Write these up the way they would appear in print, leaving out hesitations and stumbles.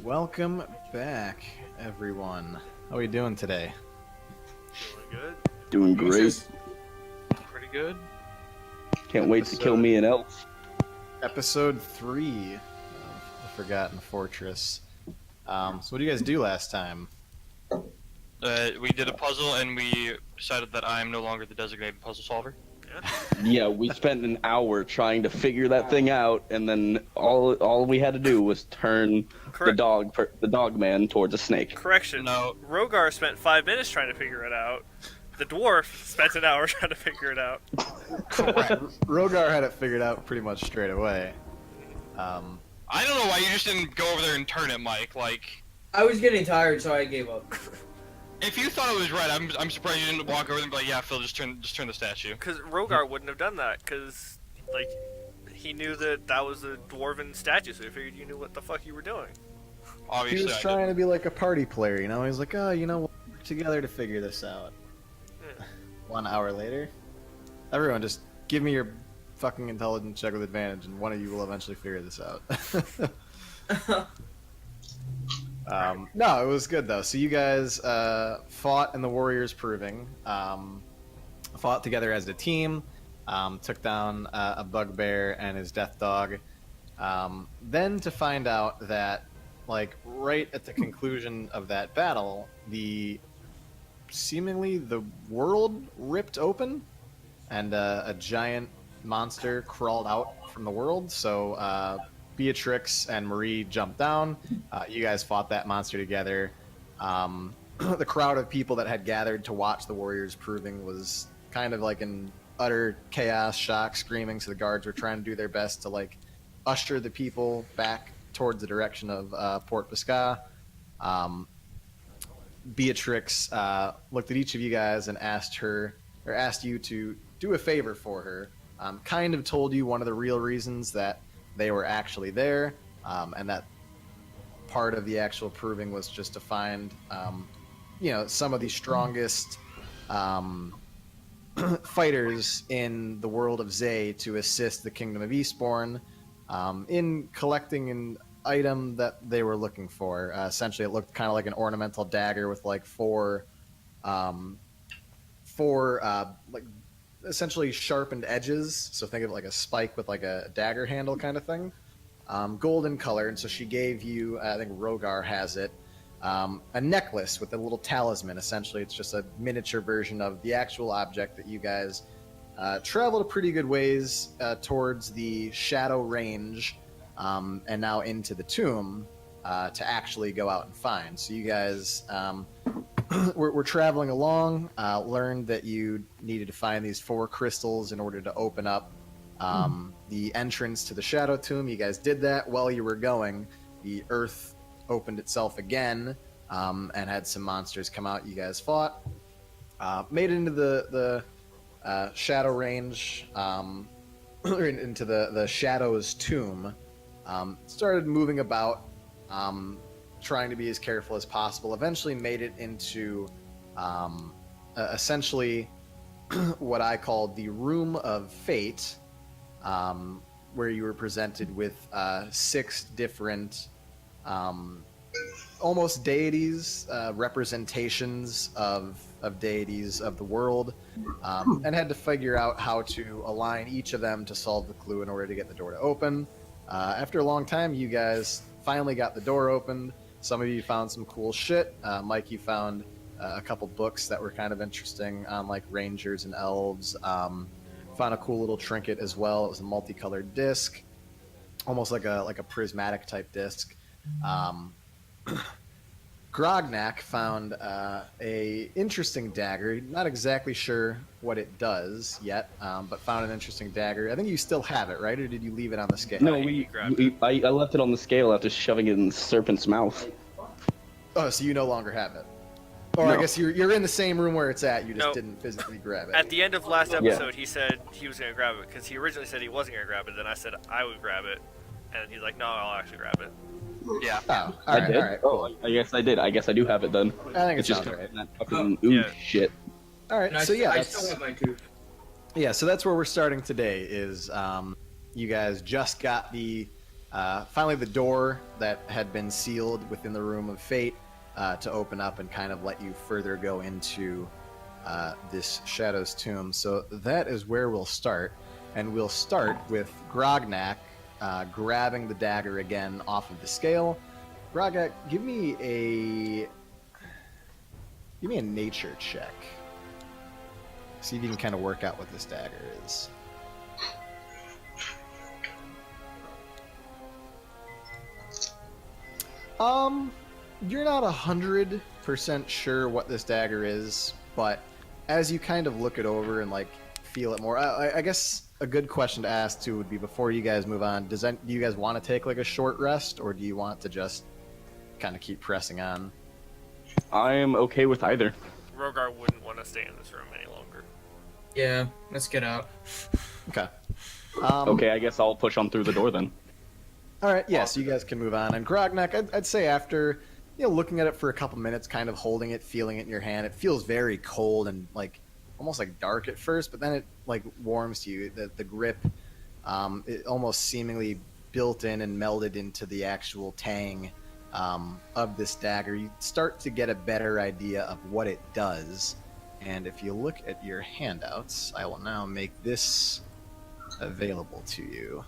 Welcome back, everyone. How are we doing today? Doing good. Doing great. Pretty good. Can't wait to kill me an elf. Episode 3 of The Forgotten Fortress. So what did you guys do last time? We did a puzzle and we decided that I'm no longer the designated puzzle solver. Yeah, we spent an hour trying to figure that thing out, and then all we had to do was turn the dog man towards a snake. Correction. No. Rogar spent 5 minutes trying to figure it out. The dwarf spent an hour trying to figure it out. Correct. Rogar had it figured out pretty much straight away. I don't know why you just didn't go over there and turn it, Mike. Like, I was getting tired, so I gave up. if you thought it was right, I'm surprised you didn't walk over there and be like, yeah, Phil, just turn the statue. Because Rogar wouldn't have done that, because, like, he knew that was a dwarven statue, so he figured you knew what the fuck you were doing. Obviously, He was trying to be like a party player, you know? He's like, oh, we'll work together to figure this out. Yeah. 1 hour later, everyone just give me your fucking intelligence check with advantage, and one of you will eventually figure this out. No, it was good though. So you guys fought in the Warriors Proving, fought together as a team, took down a bugbear and his death dog. Then to find out that, like, right at the conclusion of that battle, seemingly the world ripped open, and a giant monster crawled out from the world. So Beatrix and Marie jumped down. You guys fought that monster together. The crowd of people that had gathered to watch the Warriors Proving was kind of like in utter chaos, shock, screaming. So the guards were trying to do their best to, like, usher the people back towards the direction of Port Biscay. Beatrix looked at each of you guys and asked you to do a favor for her. Kind of told you one of the real reasons that they were actually there, and that part of the actual proving was just to find, some of the strongest fighters in the world of Zay to assist the Kingdom of Eastbourne in collecting an item that they were looking for. Essentially, it looked kind of like an ornamental dagger with like four essentially sharpened edges. So think of it like a spike with like a dagger handle kind of thing. Golden color, and so she gave you, I think Rogar has it, a necklace with a little talisman. Essentially, it's just a miniature version of the actual object that you guys traveled a pretty good ways towards the Shadow Range, and now into the tomb to actually go out and find. So you guys we're traveling along, learned that you needed to find these 4 crystals in order to open up the entrance to the Shadow Tomb. You guys did that. While you were going, the earth opened itself again, and had some monsters come out. You guys fought, made it into the Shadow Range, into the Shadow's Tomb. Started moving about, trying to be as careful as possible. Eventually made it into essentially what I called the Room of Fate, where you were presented with 6 different almost deities, representations of deities of the world, and had to figure out how to align each of them to solve the clue in order to get the door to open. After a long time, you guys finally got the door opened. Some of you found some cool shit. Mike, you found a couple books that were kind of interesting on, like, rangers and elves. Found a cool little trinket as well. It was a multicolored disc, almost like a prismatic type disc. Grognak found a interesting dagger. Not exactly sure what it does yet, but found an interesting dagger. I think you still have it, right? Or did you leave it on the scale? No, I left it on the scale after shoving it in the serpent's mouth. Oh, so you no longer have it. Or No. I guess you're in the same room where it's at. You just No. didn't physically grab it. At the end of last episode, he said he was going to grab it, because he originally said he wasn't going to grab it, then I said I would grab it, and he's like, no, I'll actually grab it. Yeah. Oh, all I right, did? all right. Oh, I guess I did. I guess I do have it then. I think it It's just sounds right. that fucking ooh Yeah. shit. All right, And so yeah, I that's, still have my tooth. yeah, so that's where we're starting today. Is you guys just got the Finally, the door that had been sealed within the Room of Fate to open up and kind of let you further go into this Shadow's Tomb. So that is where we'll start. And we'll start with Grognak grabbing the dagger again off of the scale. Grognak, give me a nature check. See if you can kind of work out what this dagger is. You're not 100% sure what this dagger is, but as you kind of look it over and like feel it more, I guess a good question to ask too would be before you guys move on. Do you guys want to take like a short rest, or do you want to just kind of keep pressing on? I am okay with either. Rogar wouldn't want to stay in this room any longer. Yeah, let's get out. Okay. Okay, I guess I'll push on through the door then. All right, yeah, so you guys can move on. And Grognak, I'd say after, looking at it for a couple minutes, kind of holding it, feeling it in your hand, it feels very cold and like almost like dark at first, but then it like warms to you. The grip, it almost seemingly built in and melded into the actual tang of this dagger. You start to get a better idea of what it does. And if you look at your handouts, I will now make this available to you.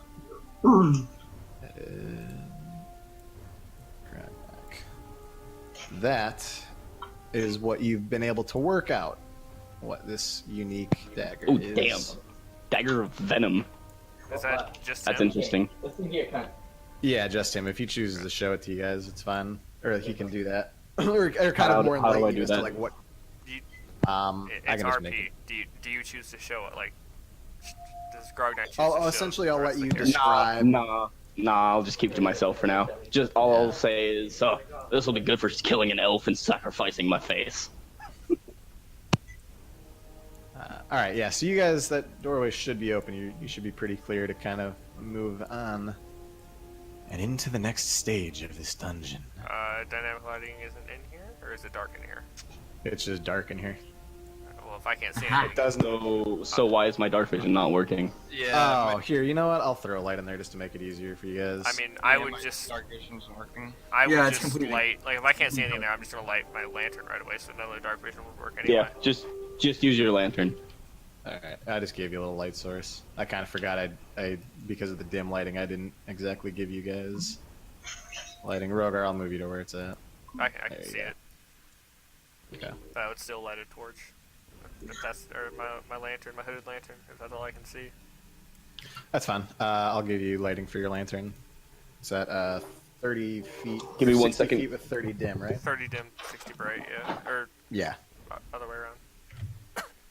That is what you've been able to work out. What this unique dagger Oh, is. damn. Dagger of Venom. Is that just That's him? interesting. Yeah, just him. If he chooses to show it to you guys, it's fine. Or he can do that. or kind How of more do I enlighten do you as to that? like what. You- I It's can just make it. RP. Do you choose to show it? Like, does Grognak choose I'll to show essentially the I'll rest let of you the character? describe. Nah, I'll just keep it to myself for now. Just all I'll say is, this will be good for killing an elf and sacrificing my face. All right, yeah. So you guys, that doorway should be open. You should be pretty clear to kind of move on and into the next stage of this dungeon. Dynamic lighting isn't in here, or is it dark in here? It's just dark in here. Well, if I can't see anything, It doesn't. So why is my dark vision not working? Yeah. Oh, here. You know what? I'll throw a light in there just to make it easier for you guys. I mean, I would my just, dark vision isn't working. I would Yeah, it's just completely- light. Like, if I can't see anything there, I'm just gonna light my lantern right away, so none of the dark vision would work anyway. Yeah, just use your lantern. All right. I just gave you a little light source. I kind of forgot. I because of the dim lighting, I didn't exactly give you guys lighting. Rogar, I'll move you to where it's at. I There can you see go. it. Okay. But I would still light a torch. If that's or my lantern, my hooded lantern, if that's all I can see. That's fine. I'll give you lighting for your lantern. It's at 30 feet. Give me 1 60 second. feet with 30 dim, right? 30 dim, 60 bright, yeah. Or Yeah. other way around.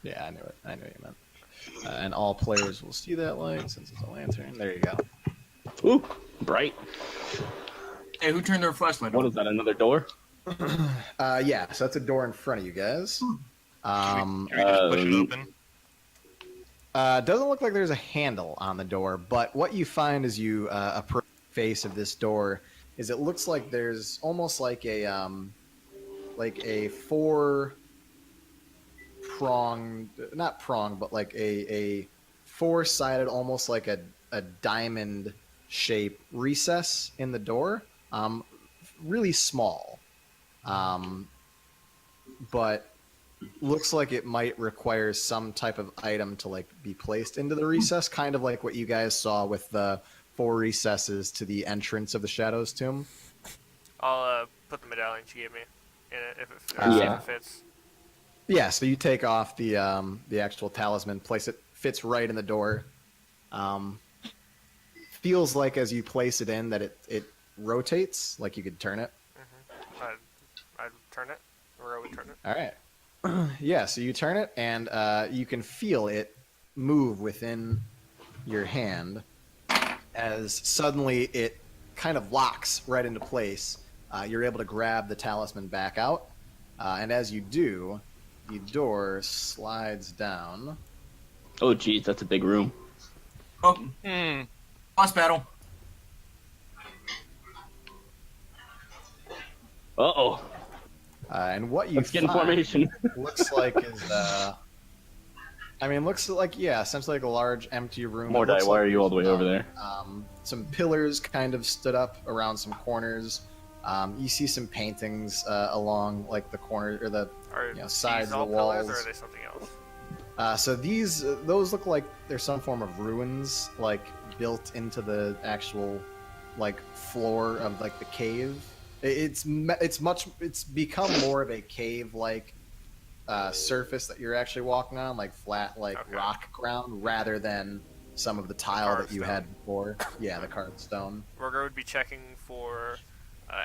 Yeah, I knew it. I knew what you meant. And all players will see that light since it's a lantern. There you go. Ooh, bright. Hey, who turned their flashlight What on? is that, another door? Yeah, so that's a door in front of you guys. Can we just push it open? Doesn't look like there's a handle on the door, but what you find as you approach the face of this door is it looks like there's almost like a four-pronged, not pronged, but like a four-sided, almost like a diamond shape recess in the door. Really small, but looks like it might require some type of item to like be placed into the recess, kind of like what you guys saw with the 4 recesses to the entrance of the Shadow's Tomb. I'll put the medallion she gave me in it if it, Yeah. see if it fits. Yeah, so you take off the actual talisman, place it, fits right in the door. Feels like as you place it in that it rotates, like you could turn it. I'd turn it, or I would turn it. All right. Yeah, so you turn it, and you can feel it move within your hand as suddenly it kind of locks right into place. You're able to grab the talisman back out, and as you do, the door slides down. Oh, geez, that's a big room. Oh, Hmm. boss battle. Uh-oh. And what you Let's get in find formation. looks like is I mean, looks like, yeah, essentially like a large empty room. It Mordai, looks why like are you all the way there's, over there? Some pillars kind of stood up around some corners. You see some paintings along like the corner or the Are sides these of all the pillars, walls. or are they something else? So those look like there's some form of ruins, like built into the actual, like floor of like the cave. It's become more of a cave-like surface that you're actually walking on, like flat, like Okay. rock ground, rather than some of the tile that you stone. had before. Yeah, the carved stone. Rogar would be checking for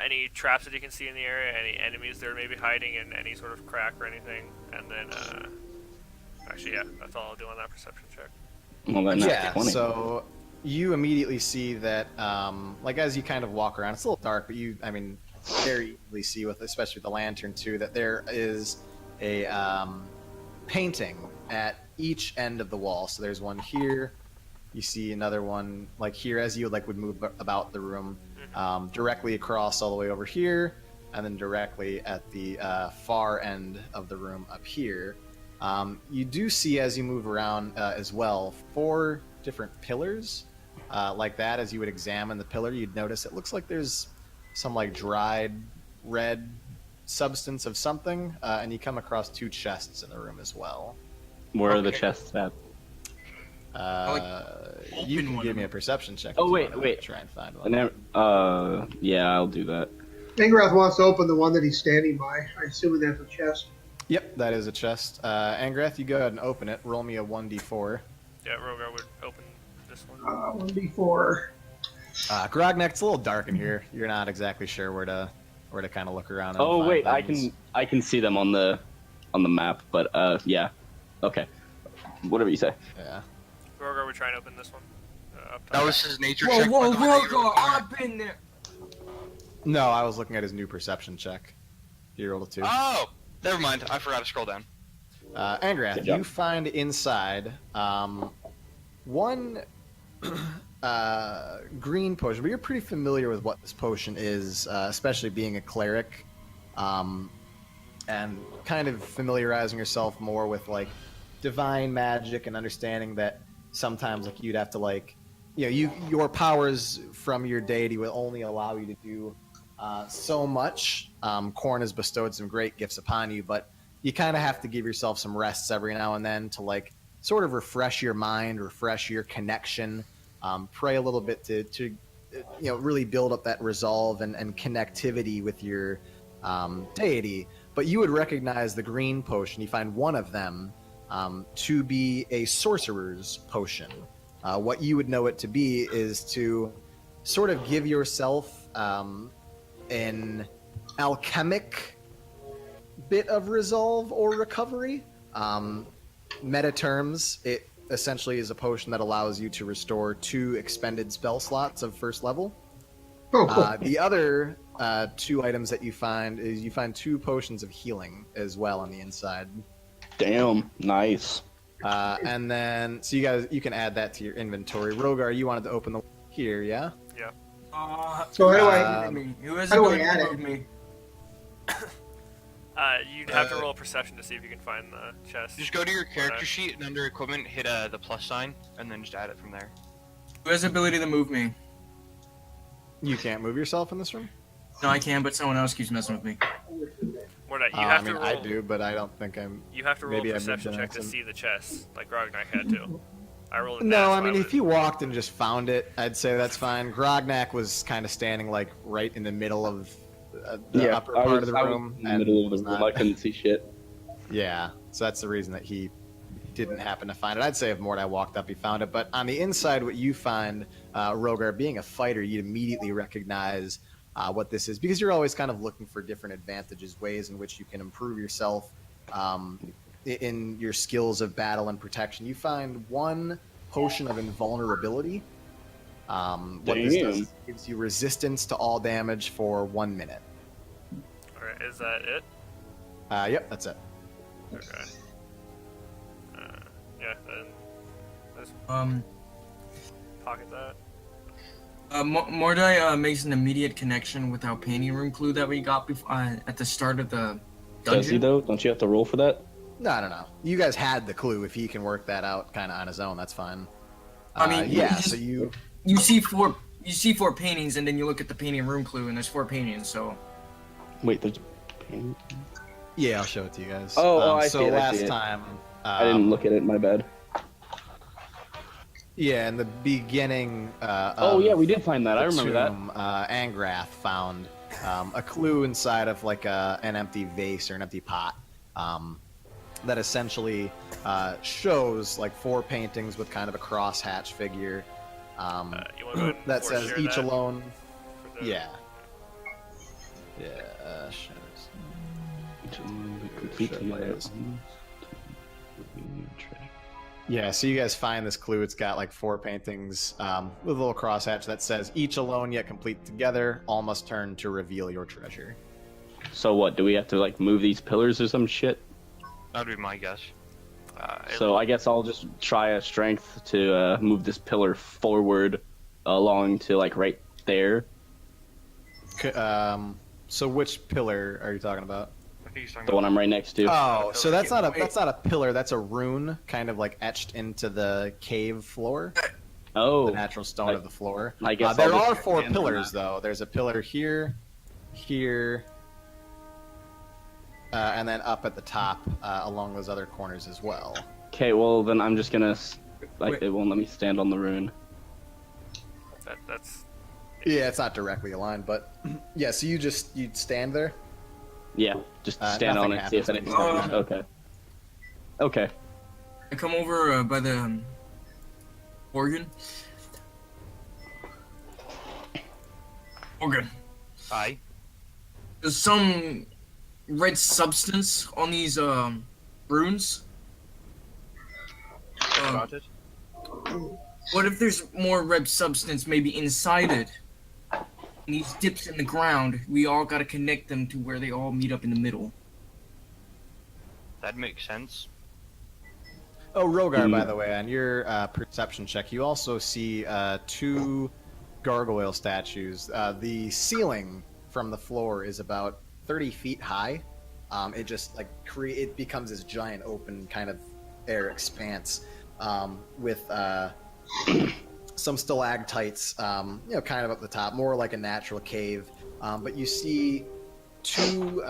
any traps that he can see in the area, any enemies that are maybe hiding in any sort of crack or anything, and then actually, yeah, that's all I'll do on that perception check. Well, then Yeah, that's 20. so you immediately see that, like as you kind of walk around, it's a little dark, but I mean, very easily see with, especially with the lantern too, that there is a painting at each end of the wall. So there's one here. You see another one like here as you would move about the room, directly across all the way over here, and then directly at the far end of the room up here. You do see as you move around as well 4 different pillars like that. As you would examine the pillar, you'd notice it looks like there's some like dried red substance of something, and you come across 2 chests in the room as well. Where are the Okay. chests at? You open can one give of me a them. perception check. Oh, if you wait, wanna wait. Try and find I one. never, yeah, I'll do that. Angrath wants to open the one that he's standing by. I assume that's a chest. Yep, that is a chest. Angrath, you go ahead and open it. Roll me a 1d4. Yeah, Rogar would open this one. 1d4. Grognak, it's a little dark in here. You're not exactly sure where to kind of look around. And Oh find wait, things. I can see them on the map, but yeah, okay, whatever you say. Yeah. Rogar would try and open this one. Up top. That was his nature Whoa, check. whoa, by the way. Rogar, I've been there. No, I was looking at his new perception check. He rolled a 2. Oh, never mind. I forgot to scroll down. Angrath, Good job. you find inside one green potion, but you're pretty familiar with what this potion is, especially being a cleric, and kind of familiarizing yourself more with like divine magic and understanding that sometimes like you'd have to like, your powers from your deity will only allow you to do so much. Korn has bestowed some great gifts upon you, but you kind of have to give yourself some rests every now and then to like sort of refresh your mind, refresh your connection, pray a little bit to really build up that resolve and connectivity with your deity. But you would recognize the green potion. You find one of them to be a sorcerer's potion. What you would know it to be is to sort of give yourself an alchemic bit of resolve or recovery. Meta terms, it essentially is a potion that allows you to restore 2 expended spell slots of first level. Oh, cool. The other 2 items that you find is you find 2 potions of healing as well on the inside. Damn, nice. And then, so you can add that to your inventory. Rogar, you wanted to open the here, yeah? Yeah. So how do Who has how do I ability add to it? move me? You'd have to roll a perception to see if you can find the chest. Just go to your character sheet and under equipment, hit the plus sign, and then just add it from there. Who has ability to move me? You can't move yourself in this room? No, I can, but someone else keeps messing with me. What you I have mean, to roll. I do, but I don't think I'm. You have to roll Maybe a I moved perception an check to accident. see the chest, like Grognak had to. I rolled a No, nat, I so mean, would- if you walked and just found it, I'd say that's fine. Grognak was kind of standing like right in the middle of the upper I part was, of the I was room, in the middle of was the room. not- I couldn't see shit. Yeah, so that's the reason that he didn't happen to find it. I'd say if Mordai walked up, he found it. But on the inside, what you find, Rogar, being a fighter, you'd immediately recognize what this is, because you're always kind of looking for different advantages, ways in which you can improve yourself in your skills of battle and protection. You find 1 potion of invulnerability. What this does is it gives you resistance to all damage for 1 minute. Alright, is that it? Yep, that's it. Okay. Yeah, then let's pocket that. Mordai makes an immediate connection with our painting room clue that we got at the start of the Does he dungeon. though? Don't you have to roll for that? No. You guys had the clue. If he can work that out kind of on his own, that's fine. I mean, yeah. you So you. you see four paintings, and then you look at the painting room clue, and there's 4 paintings. So Wait, there's. Yeah, I'll show it to you guys. I so see it. I last see it. time. I didn't look at it. My bad. Yeah, in the beginning. Oh yeah, we did find that. I remember that. Angrath found a clue inside of like an empty vase or an empty pot that essentially shows like 4 paintings with kind of a crosshatch figure You want to go ahead and that force says share each that alone. for the- Yeah. Yeah. Complete Show to you my guys. Yeah, so you guys find this clue. It's got like 4 paintings with a little crosshatch that says each alone yet complete together. All must turn to reveal your treasure. So what? Do we have to like move these pillars or some shit? That would be my guess. So I guess I'll just try a strength to move this pillar forward along to like right there. So which pillar are you talking about? I think he's talking The one I'm right next to. Oh, so that's not a Wait. that's not a pillar. That's a rune, kind of like etched into the cave floor, Oh, the natural stone I- of the floor. I guess there I'll are just 4 stand on pillars that. though. There's a pillar here, here, and then up at the top along those other corners as well. okay. Well, then I'm just gonna like Wait. it won't let me stand on the rune. That's Yeah, it's not directly aligned, but yeah. So you'd stand there. Yeah, just stand on nothing it, see if happens anything when you happens. stand Okay. Okay. I come over by the organ. Organ. Aye. There's some red substance on these runes. Got it. What if there's more red substance maybe inside it? And these dips in the ground, we all gotta connect them to where they all meet up in the middle. That makes sense. Oh, Rogar, by the way, on your perception check, you also see 2 gargoyle statues. The ceiling from the floor is about 30 feet high. It just like it becomes this giant open kind of air expanse with some stalactites, kind of up the top, more like a natural cave. But you see 2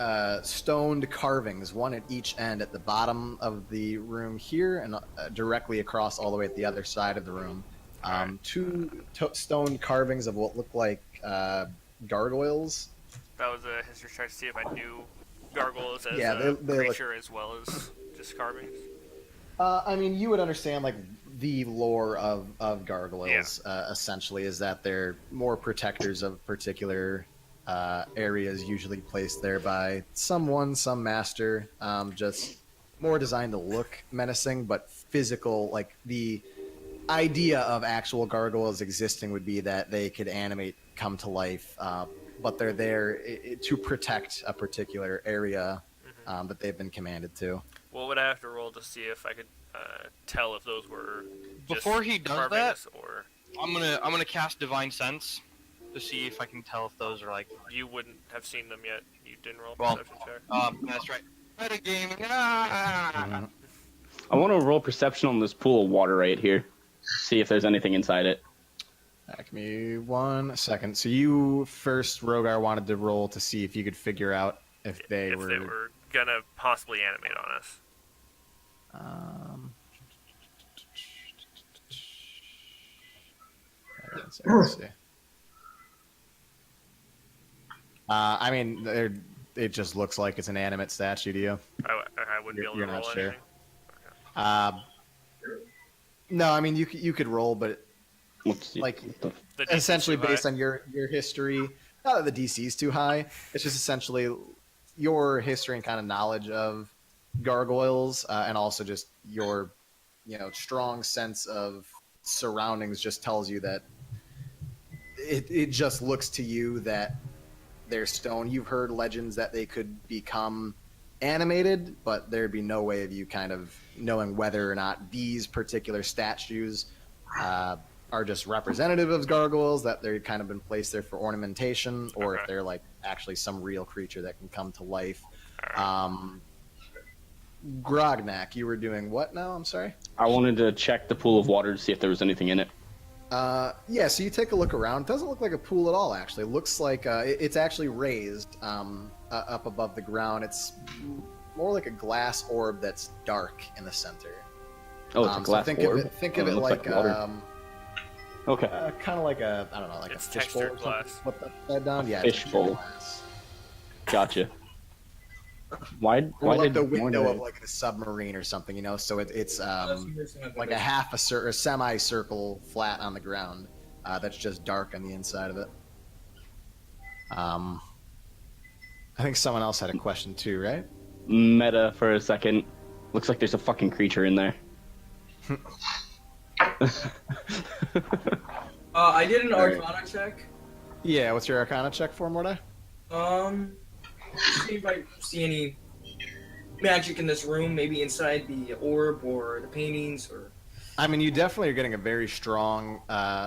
stoned carvings, one at each end at the bottom of the room here, and directly across all the way at the other side of the room. 2 stone carvings of what look like gargoyles. that was a history check to see if I knew gargoyles as Yeah, a they look- creature as well as just carvings. I mean, you would understand like the lore of gargoyles. Essentially, is that they're more protectors of particular areas, usually placed there by some master. Just more designed to look menacing, but physical. Like the idea of actual gargoyles existing would be that they could animate, come to life, but they're there to protect a particular area that they've been commanded to. What would I have to roll to see if I could tell if those were just Before he does carvings or I'm gonna cast Divine Sense to see if I can tell if those are like. you wouldn't have seen them yet? You didn't roll a Well, perception check. That's right. Metagaming. Ah! I want to roll perception on this pool of water right here. See if there's anything inside it. Give me 1 second. So you first, Rogar, wanted to roll to see if you could figure out if they were. Gonna possibly animate on us. Let's see. I mean, it just looks like it's an animate statue to you. I wouldn't be able You're to not roll sure. anything. No, I mean you could roll, but Let's see. like The DC 's essentially too high. based on your history. Not that the DC is too high. It's just essentially your history and kind of knowledge of gargoyles, and also just your strong sense of surroundings just tells you that it just looks to you that they're stone. You've heard legends that they could become animated, but there'd be no way of you kind of knowing whether or not these particular statues are just representative of gargoyles, that they've kind of been placed there for ornamentation, or if Okay. they're like actually some real creature that can come to life. Grognak, you were doing what now? I'm sorry. I wanted to check the pool of water to see if there was anything in it. Yeah, so you take a look around. It doesn't look like a pool at all, actually. It looks like it's actually raised up above the ground. It's more like a glass orb that's dark in the center. Oh, it's a glass so orb. Think of it looks like water. Okay. kind of like a, I don't know, like It's a fishbowl or textured something. glass. What that down? Yeah, fish textured bowl. glass. Gotcha. Why Or like did the why window did of like a submarine or something, you know. So it's Unless like you're missing a semicircle flat on the ground that's just dark on the inside of it. I think someone else had a question too, right? meta for a second? Looks like there's a fucking creature in there. I did an Alright. Arcana check. Yeah. What's your Arcana check for, Mordai? See if I see any magic in this room, maybe inside the orb or the paintings or. I mean, you definitely are getting a very strong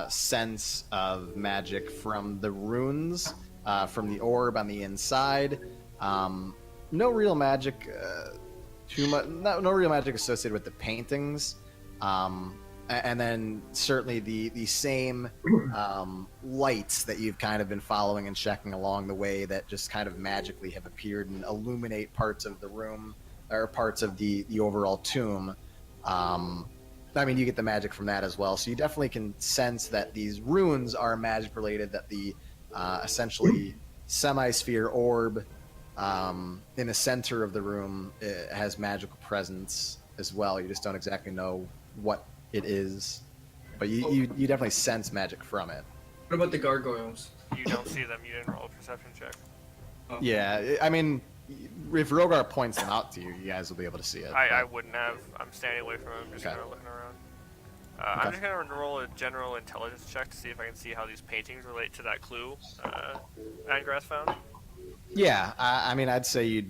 sense of magic from the runes, from the orb on the inside. No real magic, too much. No real magic associated with the paintings, and then certainly the same lights that you've kind of been following and checking along the way that just kind of magically have appeared and illuminate parts of the room or parts of the overall tomb. I mean, you get the magic from that as well. So you definitely can sense that these runes are magic related, that the essentially semi-sphere orb in the center of the room has magical presence as well. You just don't exactly know what it is. But you definitely sense magic from it. What about the gargoyles? You don't see them. You didn't roll a perception check. Oh. Yeah, I mean, if Rogar points them out to you, you guys will be able to see it. I wouldn't have. I'm standing away from him, just Okay. kind of looking around. Okay. I'm just going to roll a general intelligence check to see if I can see how these paintings relate to that clue Angrass found. Yeah, I mean, I'd say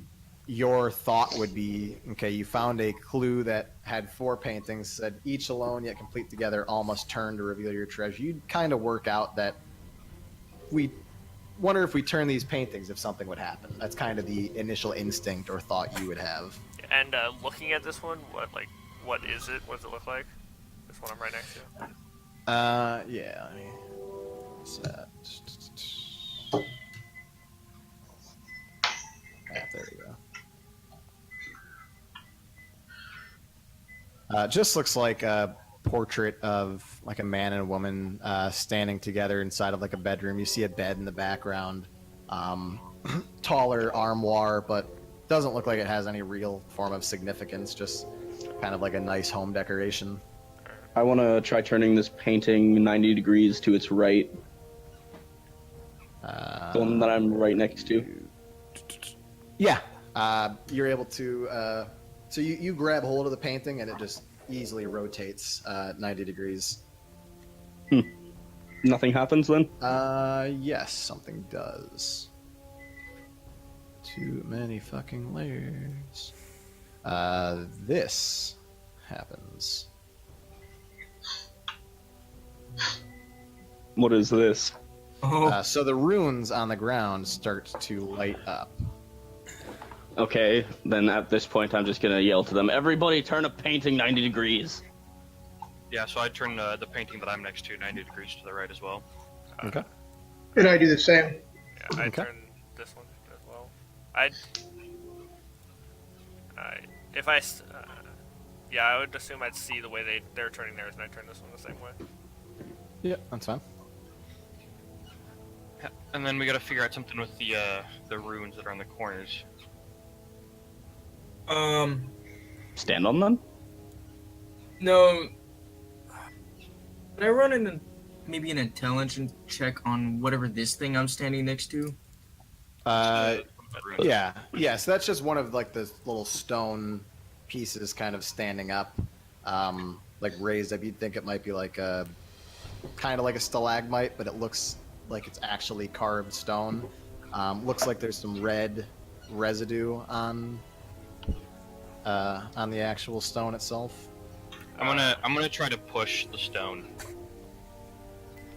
your thought would be, okay, you found a clue that had 4 paintings, said each alone yet complete together all must turn to reveal your treasure. You'd kind of work out that we wonder if we turn these paintings if something would happen. That's kind of the initial instinct or thought you would have. And looking at this one, what is it? What does it look like? This one I'm right next to. Yeah, let me... What's that? Ah, there we go. Just looks like a portrait of like a man and a woman standing together inside of like a bedroom. You see a bed in the background, taller armoire, but doesn't look like it has any real form of significance. Just kind of like a nice home decoration. I want to try turning this painting 90 degrees to its right. The one that I'm right next to. Yeah, you're able to. So you grab hold of the painting and it just easily rotates 90 degrees. Nothing happens then? Yes, something does. Too many fucking layers. This happens. What is this? Oh, So the runes on the ground start to light up. Okay, then at this point I'm just gonna yell to them, everybody turn a painting 90 degrees. Yeah, so I turn the painting that I'm next to 90 degrees to the right as well. Okay. And I do the same. Yeah, I'd Okay. turn this one as well. Yeah, I would assume I'd see the way they're turning theirs, and I'd turn this one the same way. Yeah, that's fine. And then we gotta figure out something with the runes that are on the corners. Stand on them? no. Can I run maybe an intelligence check on whatever this thing I'm standing next to? Yeah. So that's just one of like the little stone pieces kind of standing up, like raised up. You'd think it might be like a kind of like a stalagmite, but it looks like it's actually carved stone. Looks like there's some red residue on the actual stone itself. I'm gonna try to push the stone.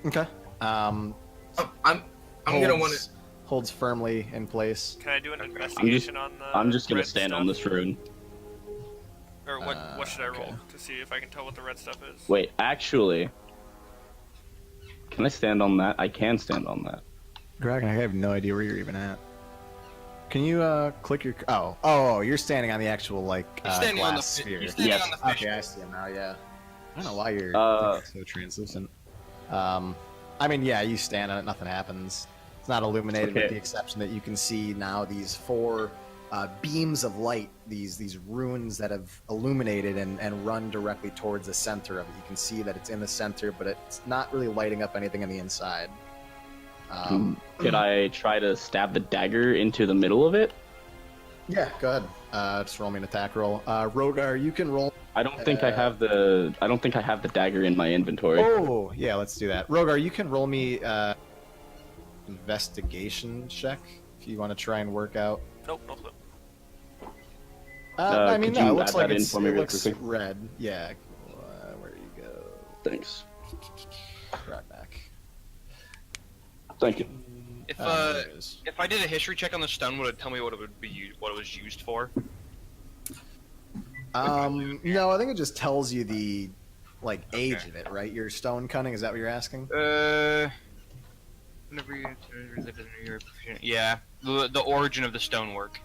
Okay. I'm gonna want to. Holds firmly in place. Can I do an investigation on the? I'm just gonna red stand stuff? on this rune. Or what should I roll okay. to see if I can tell what the red stuff is? Wait, actually, can I stand on that? I can stand on that. Greg, I have no idea where you're even at. Can you click your? Oh, you're standing on the actual like He's standing on the glass sphere. he's standing Yes. on the fish. Okay, I see him now. Yeah. I don't know why you're so translucent. I mean, yeah, you stand on it, nothing happens. It's not illuminated, Okay. with the exception that you can see now these four beams of light, these runes that have illuminated and run directly towards the center of it. You can see that it's in the center, but it's not really lighting up anything on the inside. Could I try to stab the dagger into the middle of it? Yeah, go ahead. Just roll me an attack roll. Rogar, you can roll. I don't think I have the dagger in my inventory. Oh, yeah, let's do that. Rogar, you can roll me investigation check if you want to try and work out. Nope, no clue. I mean, could no, you it looks add like that in it's, for me it real looks quickly? red. Yeah. Where do you go? Thanks. Right back. Thank you. If There it is. if I did a history check on the stone, would it tell me what it would be what it was used for? No, I think it just tells you the like age of it, right? Your stone cunning. Is that what you're asking? Whenever yeah, the origin of the stonework.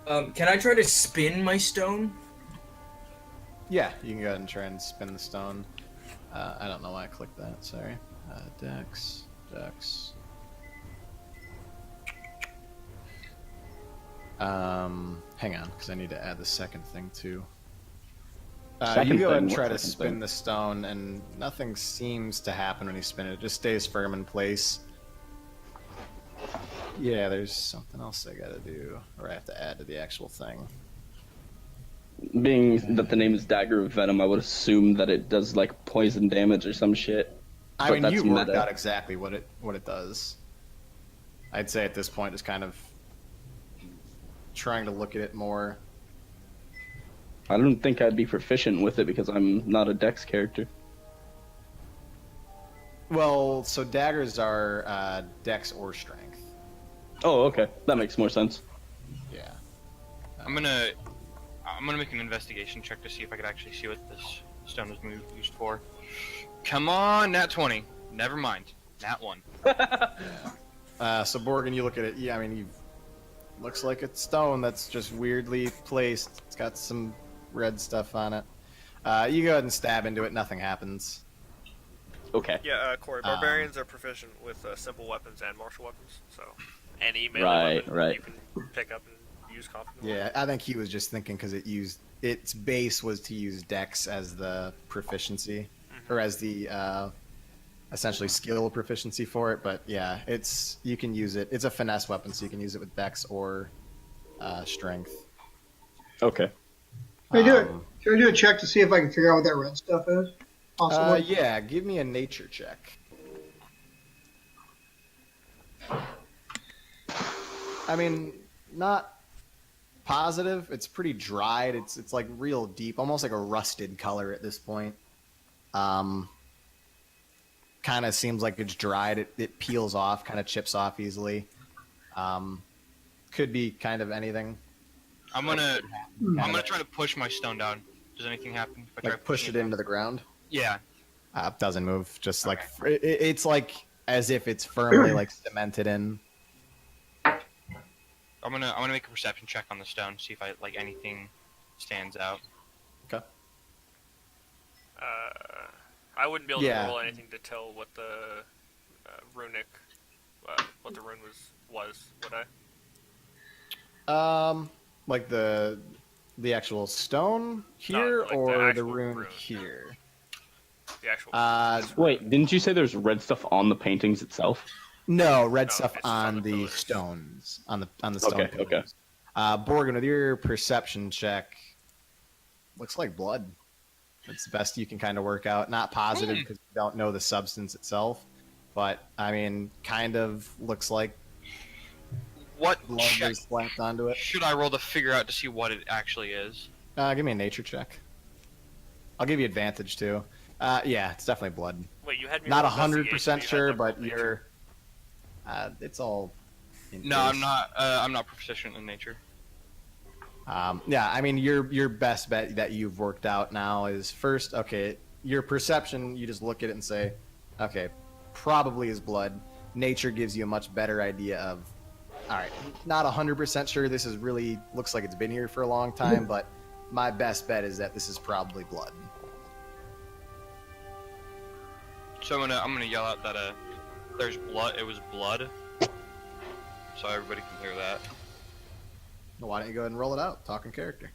Can I try to spin my stone? Yeah, you can go ahead and try and spin the stone. I don't know why I clicked that. Sorry. Dex. Hang on, because I need to add the second thing too. You Second go ahead and thing? try What to second spin thing? the stone, and nothing seems to happen when you spin it. It just stays firm in place. Yeah, there's something else I gotta do, or I have to add to the actual thing. Being that the name is Dagger of Venom, I would assume that it does like poison damage or some shit. I But mean, that's you worked meta. out exactly what it does. I'd say at this point, just kind of trying to look at it more. I don't think I'd be proficient with it because I'm not a Dex character. Well, so daggers are Dex or Strength. Oh, okay, that makes more sense. Yeah. I'm gonna make an investigation check to see if I could actually see what this stone was used for. Come on, nat 20. Never mind, nat 1. So Borgin, you look at it. Yeah, I mean, looks like it's stone that's just weirdly placed. It's got some red stuff on it. You go ahead and stab into it. Nothing happens. Okay. Yeah, Corey, barbarians are proficient with simple weapons and martial weapons, so any melee Right, weapon right. you can pick up and use confidently. Yeah, I think he was just thinking because its base was to use Dex as the proficiency, or as the essentially skill proficiency for it. But yeah, you can use it. It's a finesse weapon, so you can use it with Dex or Strength. Okay. Can I do a check to see if I can figure out what that red stuff is? Possibly. Yeah, give me a nature check. I mean, not positive. It's pretty dried. It's like real deep, almost like a rusted color at this point. Kind of seems like it's dried. It peels off, kind of chips off easily. Could be kind of anything. I'm gonna try to push my stone down. Does anything happen if I try Like to push it into the ground. Yeah. Doesn't move. Just like it's like as if it's firmly like cemented in. I'm gonna make a perception check on the stone, see if like anything stands out. Okay. I wouldn't be able Yeah. to roll anything to tell what the runic, what the rune was, would I? Like the actual stone here, like the or the actual rune rune. here. The actual. Wait, didn't you say there's red stuff on the paintings itself? No, red No, stuff it's just on on the the pillars. stones, on the stone. Okay, okay. pillars. Borgin, with your perception check, looks like blood. It's the best you can kind of work out. Not positive because you don't know the substance itself, but I mean, kind of looks like What blood check is slapped onto it. should I roll to figure out to see what it actually is? Give me a nature check. I'll give you advantage too. Yeah, it's definitely blood. Wait, you had me Not roll 100% investigation, you sure, had them roll but nature. you're. It's all. In No, I'm place. not. I'm not proficient in nature. Yeah, I mean, your best bet that you've worked out now is first, okay, your perception, you just look at it and say, okay, probably is blood. Nature gives you a much better idea of, all right, not 100% sure this is really, looks like it's been here for a long time, but my best bet is that this is probably blood. So I'm gonna yell out that there's blood. It was blood. So everybody can hear that. Why don't you go ahead and roll it out? Talking character.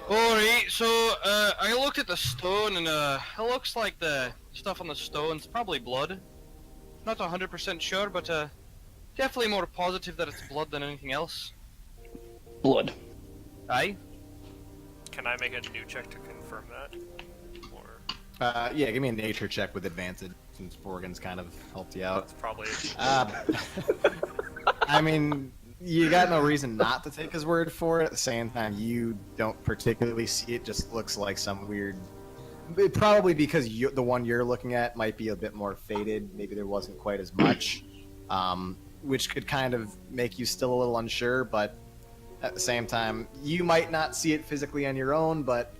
Alright, so I looked at the stone and it looks like the stuff on the stone's probably blood. Not 100% sure, but definitely more positive that it's blood than anything else. Blood. Aye? Can I make a new check to confirm that? Or Yeah, give me a nature check with advantage, since Borgen's kind of helped you out. it's probably I mean, you got no reason not to take his word for it. At the same time, you don't particularly see it. Just looks like some weird. Probably because the one you're looking at might be a bit more faded. Maybe there wasn't quite as much, which could kind of make you still a little unsure. But at the same time, you might not see it physically on your own, but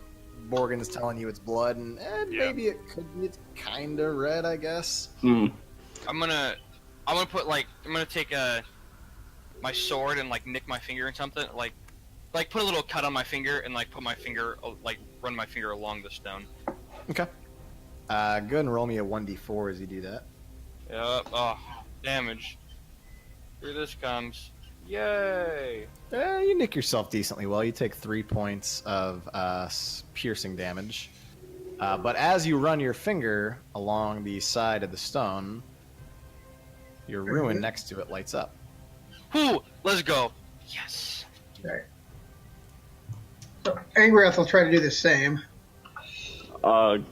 Borgen's telling you it's blood, and Yeah. maybe it could be kind of red, I guess. Hmm. I'm gonna put I'm gonna take my sword and like nick my finger or something, like put a little cut on my finger and like put my finger run my finger along the stone. Okay. Go ahead and roll me a 1d4 as you do that. Yep. Oh, damage. Here this comes. Yay! You nick yourself decently well. You take 3 points of piercing damage. But as you run your finger along the side of the stone, your ruin next to it lights up. Whoo! Let's go. Yes. Okay. So Angrath will try to do the same. Okay.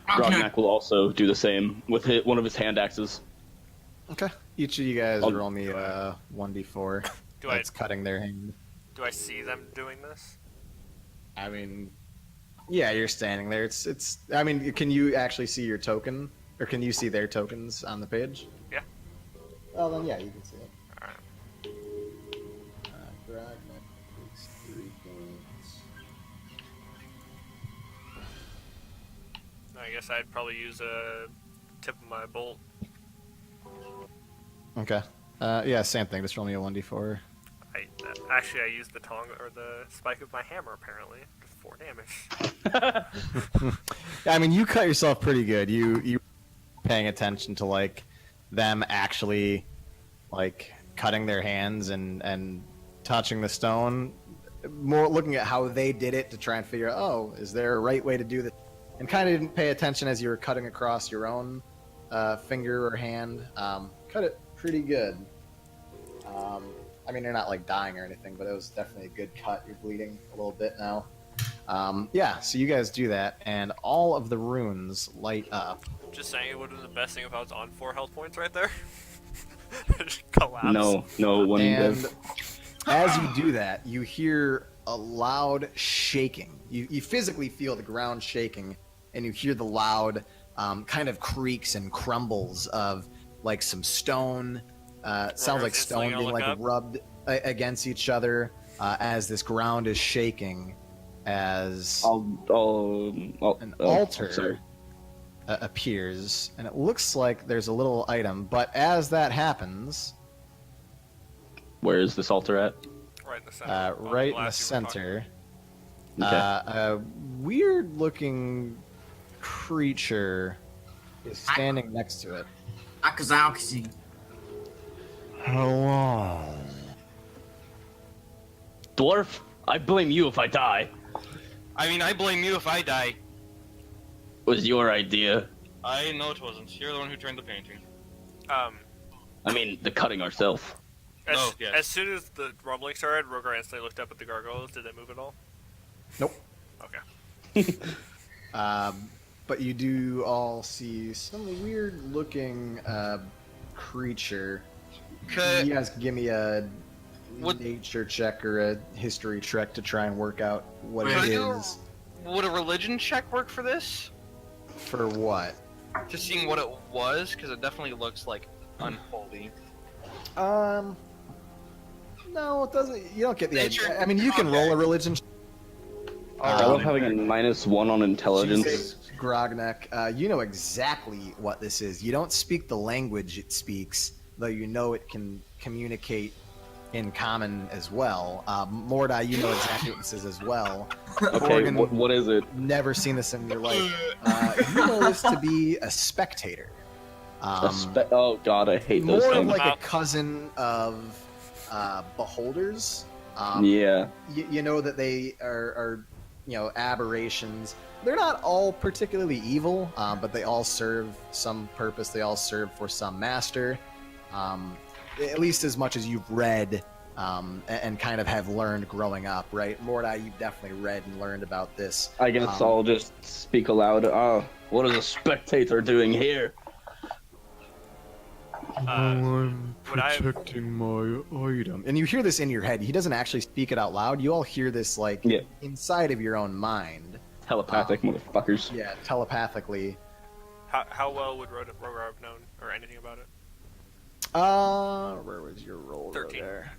Grognak will also do the same with one of his hand axes. Okay. Each of you guys I'll- roll me a 1d4. Do That's cutting their hand. do I see them doing this? I mean, yeah, you're standing there. It's. I mean, can you actually see your token, or can you see their tokens on the page? Yeah. Well, then yeah, you can see it. Alright. Grognak takes 3 points. I guess I'd probably use a tip of my bolt. Okay. Yeah, same thing. Just roll me a 1d4. I used the tongue or the spike of my hammer apparently. Just 4 damage. I mean, you cut yourself pretty good. You paying attention to like them actually like cutting their hands and touching the stone. More looking at how they did it to try and figure out, oh, is there a right way to do this? And kind of didn't pay attention as you were cutting across your own finger or hand. Cut it pretty good. I mean, you're not like dying or anything, but it was definitely a good cut. You're bleeding a little bit now. Yeah, so you guys do that, and all of the runes light up. Just saying, it would have been the best thing if I was on 4 health points right there. Just collapse. No one. And as you do that, you hear a loud shaking. You physically feel the ground shaking, and you hear the loud kind of creaks and crumbles of like some stone. Sounds like instantly stone gonna being look like up. rubbed against each other as this ground is shaking. As an altar Sorry. appears, and it looks like there's a little item. But as that happens, Where is this altar at? Right in the center. of right in the glass you were talking center, Okay. a weird-looking creature is standing next to it. Akazauksi. Hello. Dwarf, I blame you if I die. I mean, I blame you if I die. It was your idea. I know it wasn't. You're the one who trained the painting. about. I mean, the cutting ourselves. As, yes. as soon as the rumbling started, Rogar instantly looked up at the gargoyles. Did they move at all? Nope. Okay. But you do all see some weird-looking creature. Okay. You guys can give me a What- nature check or a history check to try and work out what Wait, it I do- is. Would a religion check work for this? For what? Just seeing what it was, because it definitely looks like unholy. No, it doesn't. You don't get the Nature- idea. I mean, you can roll a religion. I love having a -1 on intelligence. Jesus, Grognak, you know exactly what this is. You don't speak the language it speaks, though you know it can communicate in common as well. Mordai, you know exactly what this is as well. Okay, Morgan, what is it? never seen this in your life. You know this to be a spectator. Oh god, I hate those More of things. like a cousin of beholders. Yeah. You know that they are aberrations. They're not all particularly evil, but they all serve some purpose. They all serve for some master, at least as much as you've read and kind of have learned growing up, right? Mordai, you've definitely read and learned about this. I guess I'll just speak aloud. What is a spectator doing here? I'm would I- protecting my item. And you hear this in your head. He doesn't actually speak it out loud. You all hear this inside of your own mind. Telepathic motherfuckers. Yeah, telepathically. How well would Rogar have known or anything about it? Where was your roll? 13. There.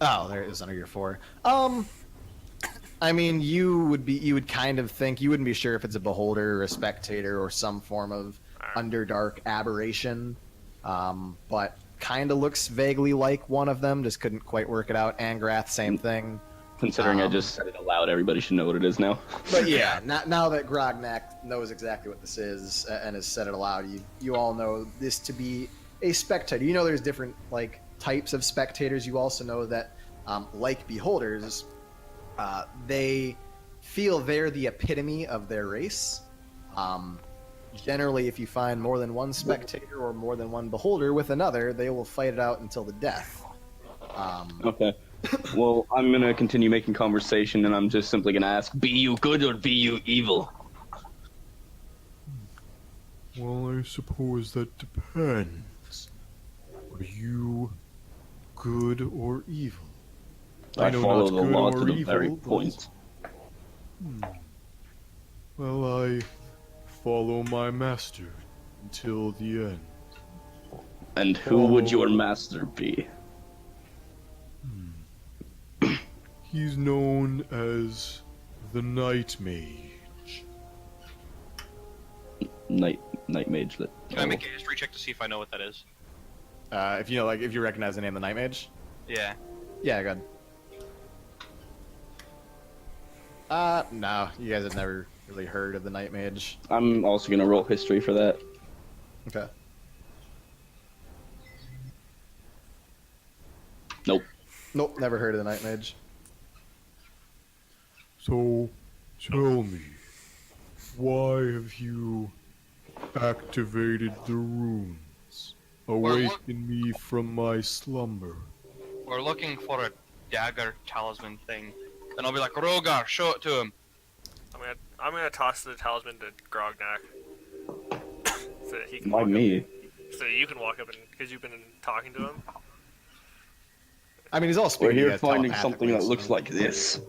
Oh, there it is under your 4. I mean, you would kind of think, you wouldn't be sure if it's a beholder or a spectator or some form of underdark aberration, but kind of looks vaguely like one of them, just couldn't quite work it out. Angrath, same thing. Considering I just said it aloud, everybody should know what it is now. But yeah, now that Grognak knows exactly what this is and has said it aloud, you all know this to be a spectator. You know there's different types of spectators. You also know that like beholders, they feel they're the epitome of their race. Generally, if you find more than one spectator or more than one beholder with another, they will fight it out until the death. Okay. Well, I'm gonna continue making conversation, and I'm just simply gonna ask: be you good or be you evil? Well, I suppose that depends. Are you good or evil? I know follow not the good law or to the evil, very but- point. Well, I follow my master until the end. And who would your master be? He's known as the Night Mage. Night mage. Can I make a history check to see if I know what that is? If you recognize the name of the Night Mage. Yeah. Yeah, good. No, you guys have never really heard of the Night Mage. I'm also gonna roll history for that. Okay. Nope. Nope, never heard of the Night Mage. So, tell me, why have you activated the runes? Awaken me from my slumber. We're looking for a dagger talisman thing. And I'll be like, Rogar, show it to him. I'm gonna toss the talisman to Grognak, so that he can. Why walk me? Up, so that you can walk up and because you've been talking to him. I mean, he's all We're speaking. here to you finding something that telepathically, looks so- like this.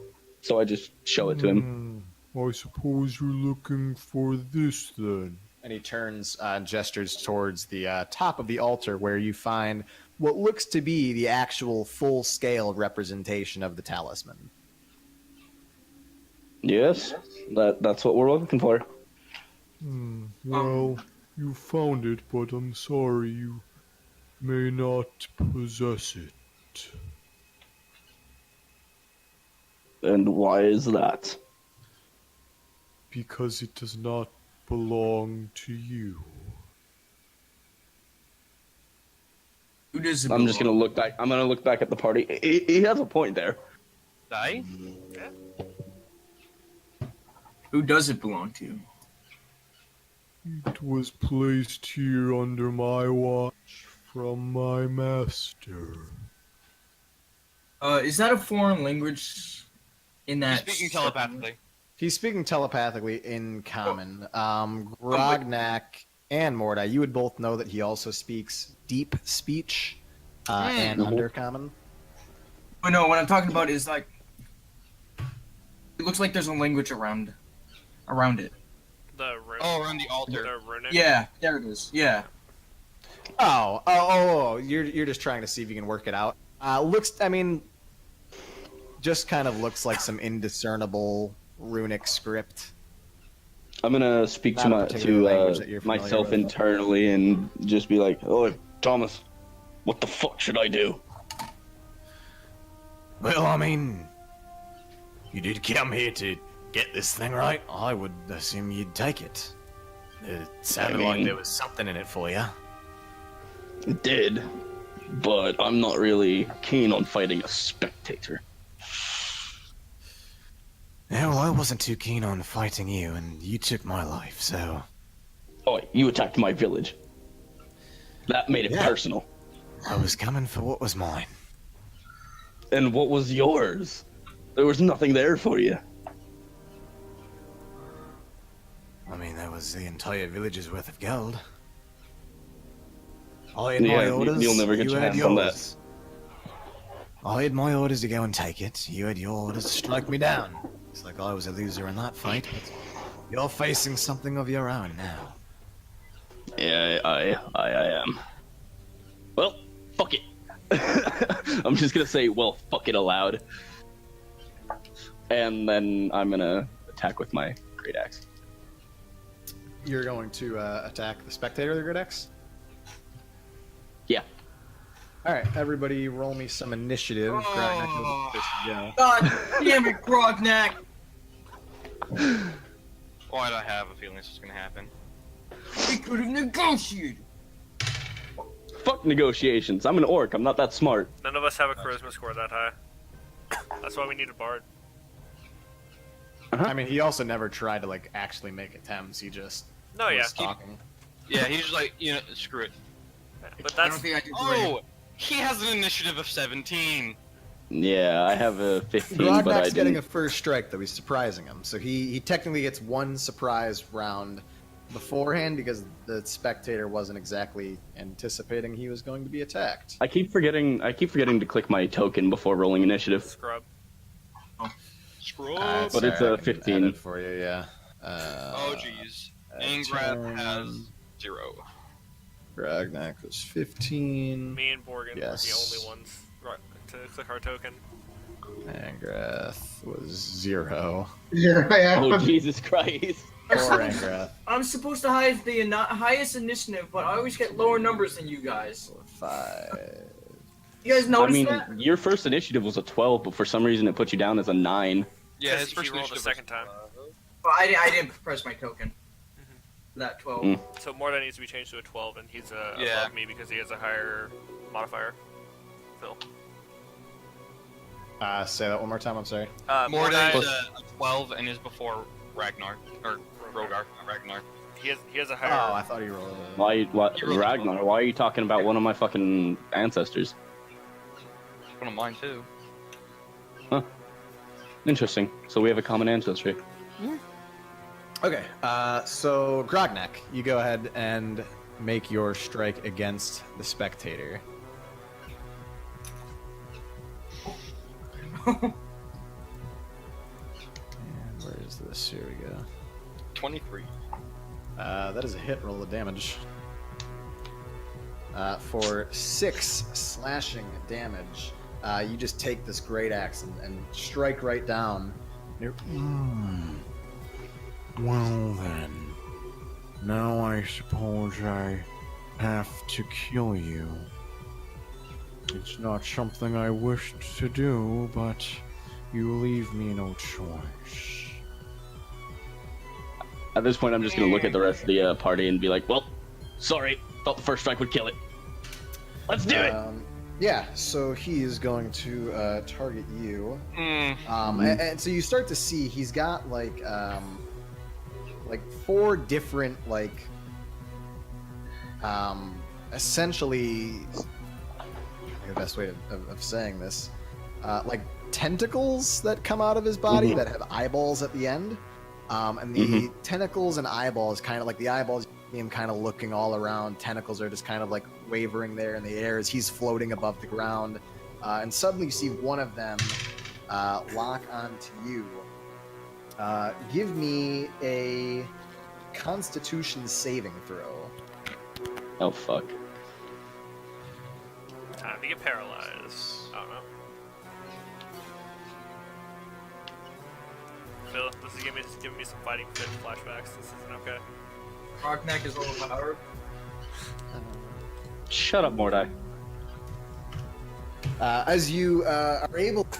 So I just show it to him. I suppose you're looking for this then. And he turns and gestures towards the top of the altar where you find what looks to be the actual full-scale representation of the talisman. Yes, that's what we're looking for. Well, you found it, but I'm sorry you may not possess it. And why is that? Because it does not belong to you. Who does it I'm just belong? gonna look back. I'm gonna look back at the party. He has a point there. Die? Who does it belong to? It was placed here under my watch from my master. Is that a foreign language? In He's that speaking telepathically. He's speaking telepathically in common. Grognak and Mordai, you would both know that he also speaks deep speech and undercommon. Oh no, what I'm talking about is like, it looks like there's a language around it. The rune. Oh, around the altar. The runic. Yeah, there it is. Yeah. Oh, you're just trying to see if you can work it out. I mean, just kind of looks like some indiscernible runic script. I'm gonna speak Not a particular language that you're familiar myself with. internally and just be like, "Oh, Thomas, what the fuck should I do?" Well, I mean, you did come here to get this thing, right? I would assume you'd take it. It sounded like mean- there was something in it for you. It did, but I'm not really keen on fighting a spectator. Yeah, well, I wasn't too keen on fighting you, and you took my life, so... Oh, you attacked my village. That made it Yeah. personal. I was coming for what was mine. And what was yours? There was nothing there for you. I mean, that was the entire village's worth of gold. I had Yeah, my orders, you'll never get you your had hands on that. yours. I had my orders to go and take it, you had your orders to strike me down. It's like I was a loser in that fight, but you're facing something of your own now. Yeah, I am. Well, fuck it. I'm just gonna say, well, fuck it aloud. And then I'm gonna attack with my great axe. You're going to attack the spectator of the Great Axe? Yeah. Alright, everybody roll me some initiative. Grognak goes first to go. God damn it, Grognak! Why did I have a feeling this was gonna happen? We could have negotiated! Fuck negotiations. I'm an orc. I'm not that smart. None of us have a charisma score that high. That's why we need a bard. I mean, he also never tried to, like, actually make attempts. He just No, yeah. was talking. Yeah, he's just like, you know, screw it. But I don't that's think I did right. Oh, he has an initiative of 17. Yeah, I have a 15, but I Grognak's didn't. getting a first strike, though. He's surprising him. So he technically gets one surprise round beforehand because the spectator wasn't exactly anticipating he was going to be attacked. I keep forgetting to click my token before rolling initiative. scrub. Screw That's But it's alright, a I can 15. add it for you, yeah. Oh, jeez. uh, Angrad has 0. Grognak was 15. Me and Borgin Yes. were the only ones to click our token. Angrath was 0. Yeah, yeah. Oh, Jesus Christ. Poor Angrath. I'm supposed to have the highest initiative, but I always get lower numbers than you guys. 5. You guys I notice mean, that? your first initiative was a 12, but for some reason it put you down as a 9. Yeah, Because his he first rolled a initiative second time. Well, I didn't press my token. That 12. Mm. So Morda needs to be changed to a 12, and he's Yeah. above me because he has a higher modifier. Phil. Say that one more time, I'm sorry. Mordai Mordai, is a 12 and is before Ragnar. Or Rogar, not Ragnar. he has a Oh, higher. I thought he rolled a... Why, You rolled a Ragnar, why are you talking about one of my fucking ancestors? One of mine, too. Interesting. So we have a common ancestry. Okay, so Grognak, you go ahead and make your strike against the spectator. And where is this? Here we go. 23. That is a hit. Roll the damage. For 6 slashing damage, you just take this great axe and strike right down. Well then, now I suppose I have to kill you. It's not something I wished to do, but you leave me no choice. At this point, I'm just gonna look at the rest of the party and be like, well, sorry, thought the first strike would kill it. Let's do it! Yeah, so he is going to target you. Mm. And so you start to see he's got like 4 different essentially the best way of saying this, like tentacles that come out of his body that have eyeballs at the end. And the tentacles and eyeballs, kind of like the eyeballs, you see him kind of looking all around. Tentacles are just kind of like wavering there in the air as he's floating above the ground. And suddenly you see one of them lock onto you. Give me a Constitution saving throw. Oh, fuck. Time They get paralyzed. I don't know. Phil, this is giving me some fighting fit flashbacks. This isn't okay. Krognak is overpowered. Shut up, Mordai. As you are able to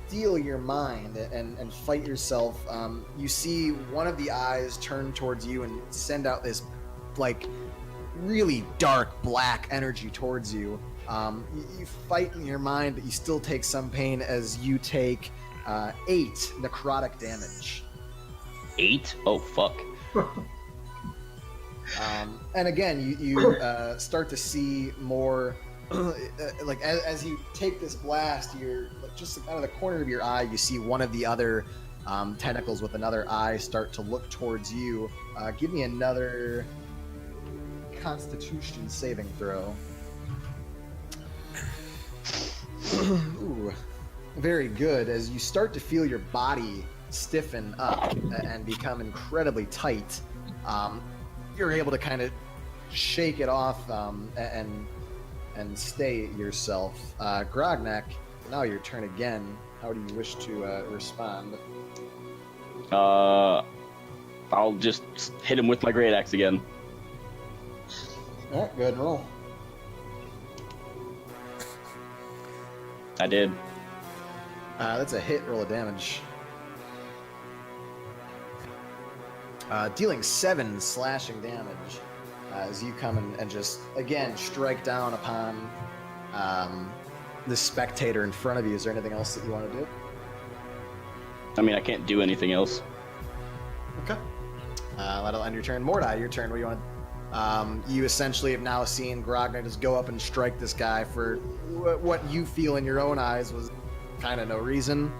steal your mind and fight yourself, you see one of the eyes turn towards you and send out this, like, really dark black energy towards you. You fight in your mind, but you still take some pain as you take 8 necrotic damage. 8? Oh, fuck. And again, you start to see more, like as you take this blast, you're like, just out of the corner of your eye, you see one of the other tentacles with another eye start to look towards you. Give me another Constitution saving throw. Ooh, very good. As you start to feel your body stiffen up and become incredibly tight, you're able to kind of shake it off and stay yourself. Grognak, now your turn again. How do you wish to respond? I'll just hit him with my great axe again. All right, go ahead and roll. I did. That's a hit. Roll of damage. Dealing 7 slashing damage as you come and just, again, strike down upon the spectator in front of you. Is there anything else that you want to do? I mean, I can't do anything else. Okay. That'll end your turn. Mordai, your turn. What do you want to... you essentially have now seen Grognak just go up and strike this guy for what you feel in your own eyes was kind of no reason.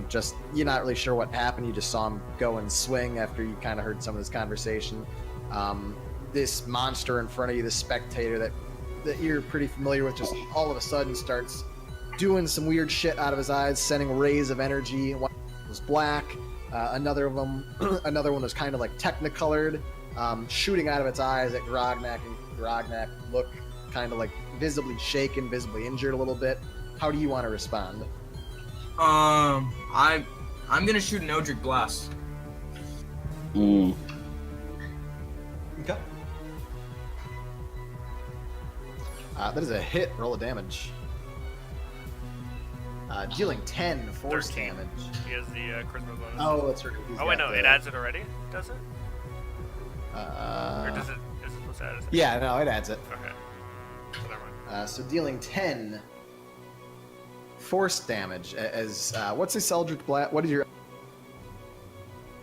Just, you're not really sure what happened. You just saw him go and swing after you kind of heard some of this conversation. This monster in front of you, this spectator that you're pretty familiar with, just all of a sudden starts doing some weird shit out of his eyes, sending rays of energy. One was black, another one was kind of like technicolored, shooting out of its eyes at Grognak, and Grognak looked kind of like visibly shaken, visibly injured a little bit. How do you want to respond? I'm gonna shoot an Eldritch Blast. Mm. Okay. That is a hit. Roll of damage. Dealing 10 force 13. damage. He has the charisma bonus. Oh, that's right. Oh wait, no, it adds it already. Does it? Or Uh, does it? Is it supposed to add it? yeah, no, it adds it. Okay. So never mind. So dealing 10 force damage as what's this Eldritch Blast? What is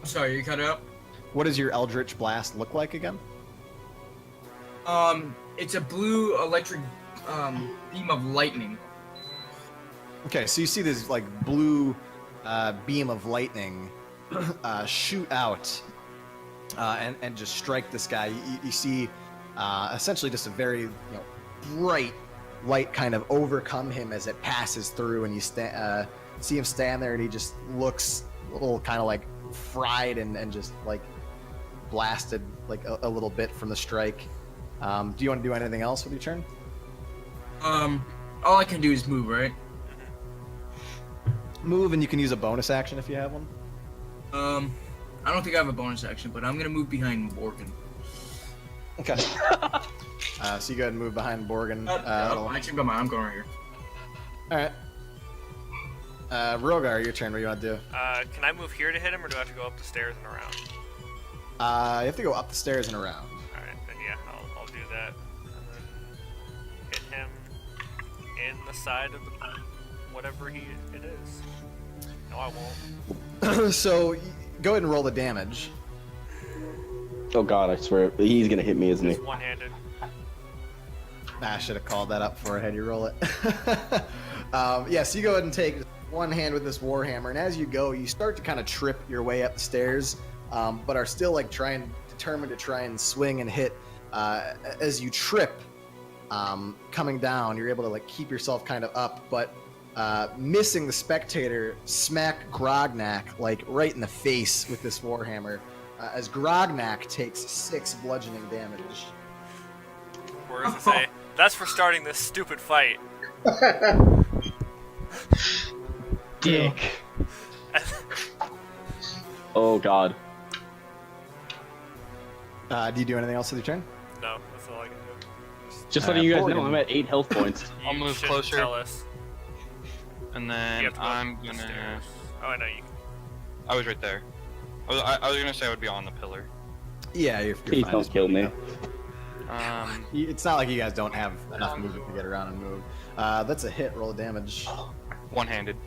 Sorry, you cut it up. what does your Eldritch Blast look like again? It's a blue electric beam of lightning. Okay, so you see this like blue beam of lightning shoot out and just strike this guy. You see essentially just a very bright light kind of overcome him as it passes through, and you see him stand there, and he just looks a little kind of like fried and just like blasted like a little bit from the strike. Do you want to do anything else with your turn? All I can do is move, right? Move, and you can use a bonus action if you have one. I don't think I have a bonus action, but I'm gonna move behind Morgan. Okay. So you go ahead and move behind Borgin. Actually, I'm going right here. All right. Rogar, your turn. What do you want to do? Can I move here to hit him, or do I have to go up the stairs and around? You have to go up the stairs and around. Alright, then yeah, I'll do that. And then hit him in the side of the whatever it is. No, I won't. So go ahead and roll the damage. Oh god, I swear. He's gonna hit me, isn't he? It's one-handed. I should have called that up before I had you roll it. So you go ahead and take one hand with this warhammer, and as you go, you start to kind of trip your way up the stairs, but are still like determined to try and swing and hit. As you trip, coming down, you're able to like keep yourself kind of up, but missing the spectator, smack Grognak like right in the face with this warhammer, as Grognak takes 6 bludgeoning damage. Where does it say? That's for starting this stupid fight. Dick. Oh god. Do you do anything else with your turn? No, that's all I can do. Just letting you guys know, Morgan. I'm at 8 health points. I'll You move shouldn't closer. Tell us. And You then have to go I'm up the gonna. stairs. Oh, I know you. I was right there. I was gonna say I would be on the pillar. Yeah, you're Please fine. don't kill me. It's not like you guys don't have enough movement to get around and move. That's a hit. Roll of damage. One-handed.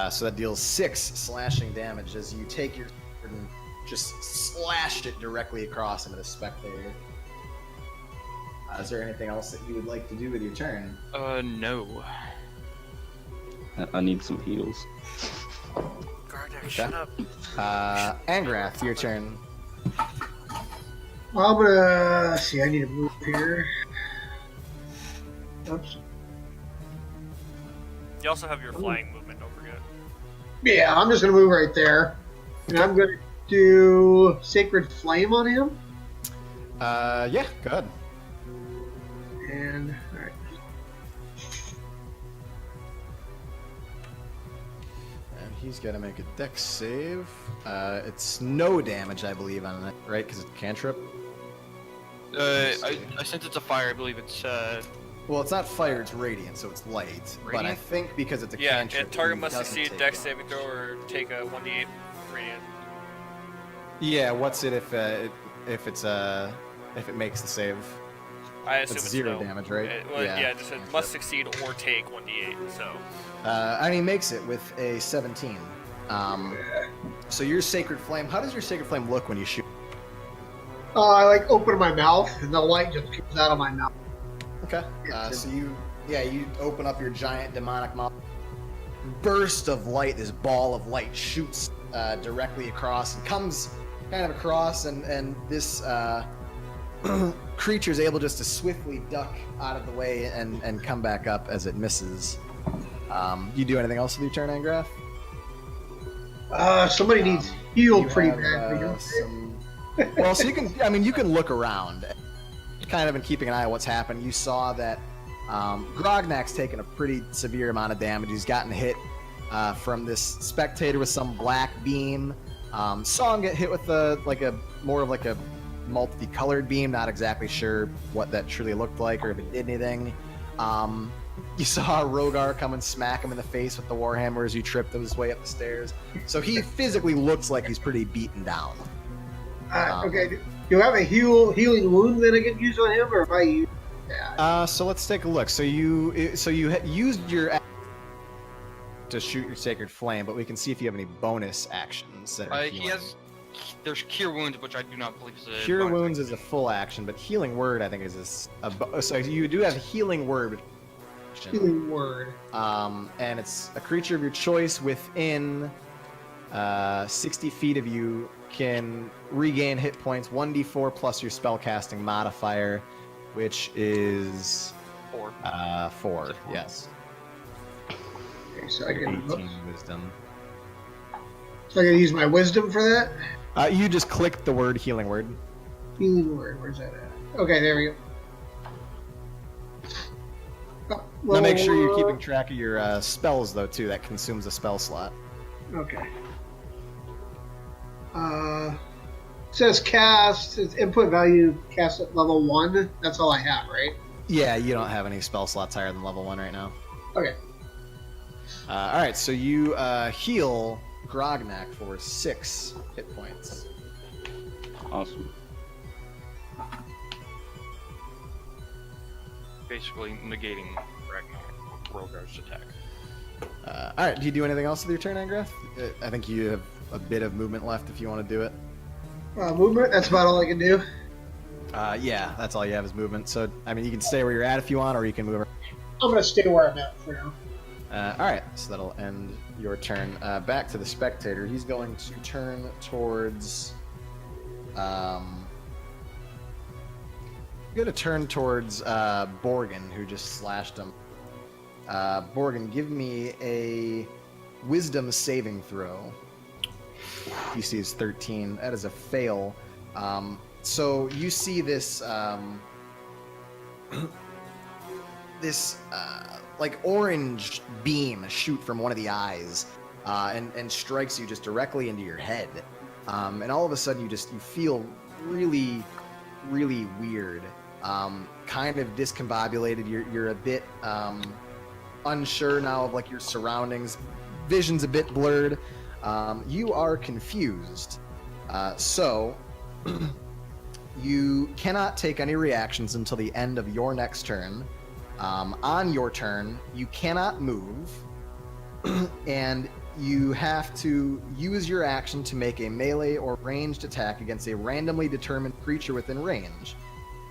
So that deals 6 slashing damage as you take your sword and just slashed it directly across into the spectator. Is there anything else that you would like to do with your turn? No. I need some heals. Gardeck, shut up. Angrath, your turn. I'm gonna see. I need to move here. Oops. You also have your flying movement, don't forget. Yeah, I'm just gonna move right there, and I'm gonna do Sacred Flame on him. Yeah, go ahead. And all right. And he's got to make a dex save. It's no damage, I believe, on it, right? Because it's a cantrip. Since it's a fire, I believe it's Well, it's not fire, it's radiant, so it's light. But I Radiant? think because it's a Yeah, cantrip, and target he must doesn't succeed take dex it. saving throw or take a 1d8 radiant. Yeah, what's it if it makes the save? I assume It's it's 0 no. damage, right? Well, Yeah. yeah, it just said must succeed or take 1d8. So And he makes it with a 17. So your Sacred Flame, how does your Sacred Flame look when you shoot? I like open my mouth, and the light just comes out of my mouth. Okay. So you open up your giant demonic mouth. Burst of light, this ball of light shoots directly across and comes kind of across, and this creature is able just to swiftly duck out of the way and come back up as it misses. You do anything else with your turn, Angrath? Somebody needs healed You pretty have, badly. don't they? well, so you can look around, kind of in keeping an eye on what's happened. You saw that Grognak's taken a pretty severe amount of damage. He's gotten hit from this spectator with some black beam. Saw him get hit with more of a multicolored beam. Not exactly sure what that truly looked like or if it did anything. You saw Rogar come and smack him in the face with the warhammer as you tripped his way up the stairs. So he physically looks like he's pretty beaten down. Okay. Do you have a healing wound that I can use on him, or if I use that? So let's take a look. So you used your to shoot your Sacred Flame, but we can see if you have any bonus actions that are he healing. has. There's Cure Wounds, which I do not believe is a. Cure bonus Wounds action. is a full action, but Healing Word I think is so you do have Healing Word. Healing word. And it's a creature of your choice within 60 feet of you can regain hit points 1d4 plus your spellcasting modifier, which is 4. 4. Yes. Okay, so I can. 18 wisdom. So I can use my wisdom for that. You just click the word Healing Word. Healing word. Where's that at? Okay, there we go. Now make sure you're keeping track of your spells though too. That consumes a spell slot. Okay. It says cast. It's input value cast at level 1. That's all I have, right? Yeah, you don't have any spell slots higher than level 1 right now. Okay. All right, so you heal Grognak for 6 hit points. Awesome. Basically negating Rogar's attack. All right, do you do anything else with your turn, Angrath? I think you have a bit of movement left if you want to do it. Movement. That's about all I can do. Yeah, that's all you have is movement. So, I mean, you can stay where you're at if you want, or you can move. I'm gonna stay where I'm at for now. All right, so that'll end your turn. Back to the spectator. He's going to turn towards. Going to turn towards Borgin, who just slashed him. Borgin, give me a Wisdom saving throw. DC is 13. That is a fail. So you see this this like orange beam shoot from one of the eyes and strikes you just directly into your head. And all of a sudden you feel really, really weird, kind of discombobulated. You're a bit unsure now of like your surroundings. Vision's a bit blurred. You are confused. So you cannot take any reactions until the end of your next turn. On your turn, you cannot move, and you have to use your action to make a melee or ranged attack against a randomly determined creature within range.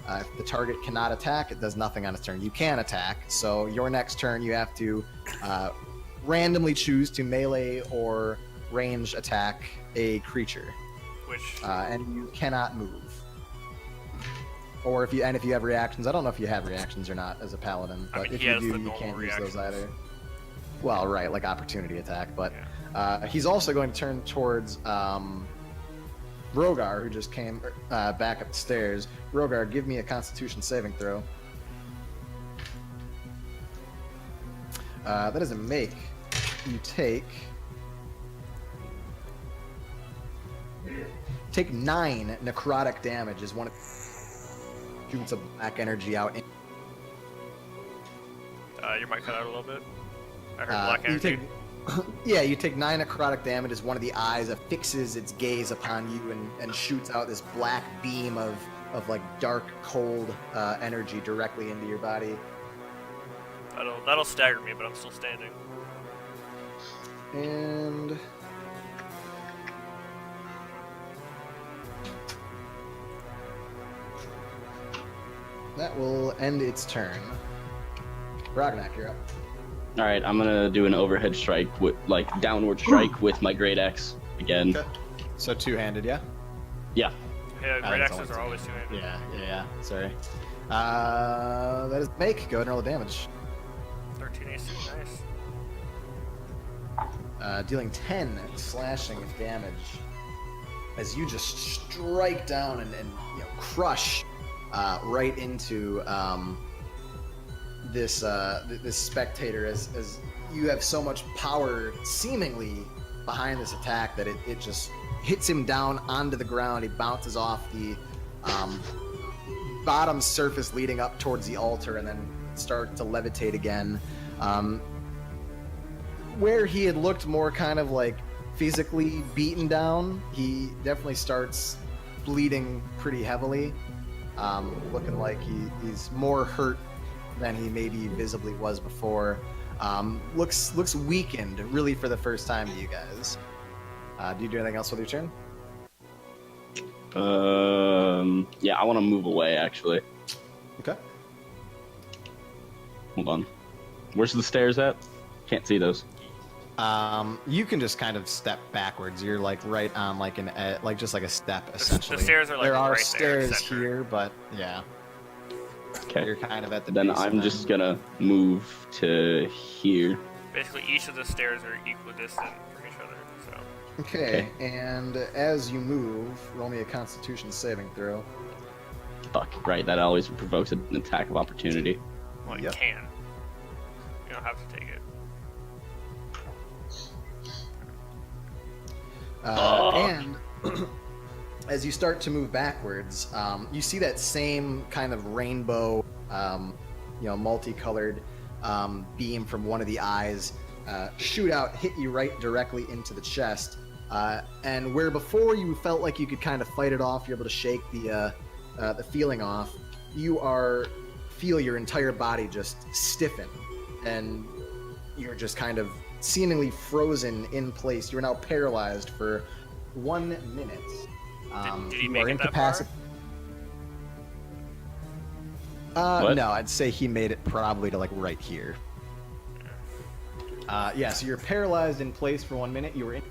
If the target cannot attack, it does nothing on its turn. You can attack, so your next turn you have to randomly choose to melee or range attack a creature, and you cannot move. Or if you have reactions, I don't know if you have reactions or not as a paladin, but if you do, you can't use those either. Well, right, like opportunity attack, but he's also going to turn towards Rogar, who just came back up the stairs. Rogar, give me a Constitution saving throw. That is a make. You take 9 necrotic damage as one of shoots of black energy out. Your mic cut out a little bit. I heard black energy. You take 9 necrotic damage as one of the eyes affixes its gaze upon you and shoots out this black beam of like dark, cold energy directly into your body. That'll stagger me, but I'm still standing. And that will end its turn. Ragnak, you're up. All right, I'm gonna do an overhead strike with downward strike with my great axe again. Okay. So two-handed, yeah? Yeah. Yeah, great that's axes only are always two-handed. Yeah. Sorry. That is make. Go ahead and roll the damage. 13 AC, nice. Dealing 10 slashing of damage as you just strike down and crush right into this spectator as you have so much power seemingly behind this attack that it just hits him down onto the ground. He bounces off the bottom surface leading up towards the altar and then starts to levitate again. Where he had looked more kind of like physically beaten down, he definitely starts bleeding pretty heavily, looking like he's more hurt than he maybe visibly was before. Looks weakened really for the first time to you guys. Do you do anything else with your turn? Yeah, I want to move away actually. Okay. Hold on. Where's the stairs at? Can't see those. You can just kind of step backwards. You're like right on like just like a step essentially. The stairs are like there are right stairs there, center. here, but yeah. Okay. You're kind of at the Then base of I'm them. just gonna move to here. Basically, each of the stairs are equidistant from each other. So Okay, and as you move, roll me a Constitution saving throw. Fuck. Right. That always provokes an attack of opportunity. well, Yep. you can. You don't have to take it. And as you start to move backwards, you see that same kind of rainbow, multicolored beam from one of the eyes shoot out, hit you right directly into the chest. And where before you felt like you could kind of fight it off, you're able to shake the feeling off, you feel your entire body just stiffen, and you're just kind of seemingly frozen in place. You're now paralyzed for 1 minute. Did he you make are it that far? What? No, I'd say he made it probably to like right here. So you're paralyzed in place for 1 minute. You were in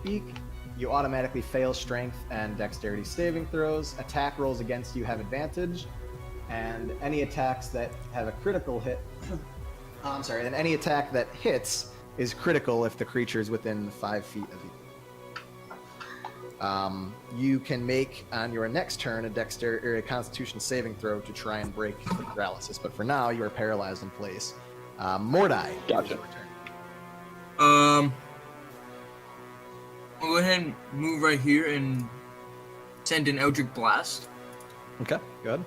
speak. You automatically fail strength and dexterity saving throws. Attack rolls against you have advantage, and any attacks that have a critical hit. And any attack that hits is critical if the creature is within 5 feet of you. You can make on your next turn a dexterity or a Constitution saving throw to try and break the paralysis. But for now, you are paralyzed in place. Mordai. Gotcha. your turn. I'll go ahead and move right here and send an Eldritch Blast. Okay, good.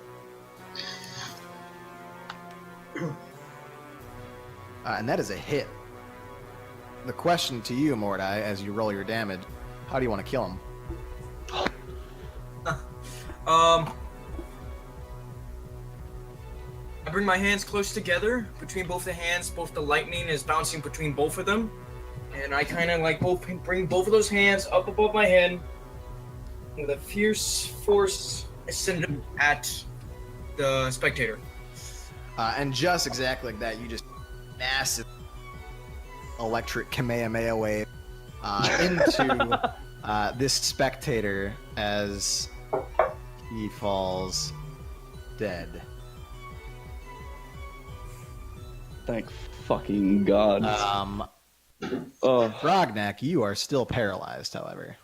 And that is a hit. The question to you, Mordai, as you roll your damage, how do you want to kill him? I bring my hands close together between both the hands. Both the lightning is bouncing between both of them, and I kind of like bring both of those hands up above my head with a fierce force. I send them at the spectator. And just exactly like that, you just massive electric Kamehameha wave into this spectator as he falls dead. Thank fucking God. Grognak, you are still paralyzed, however.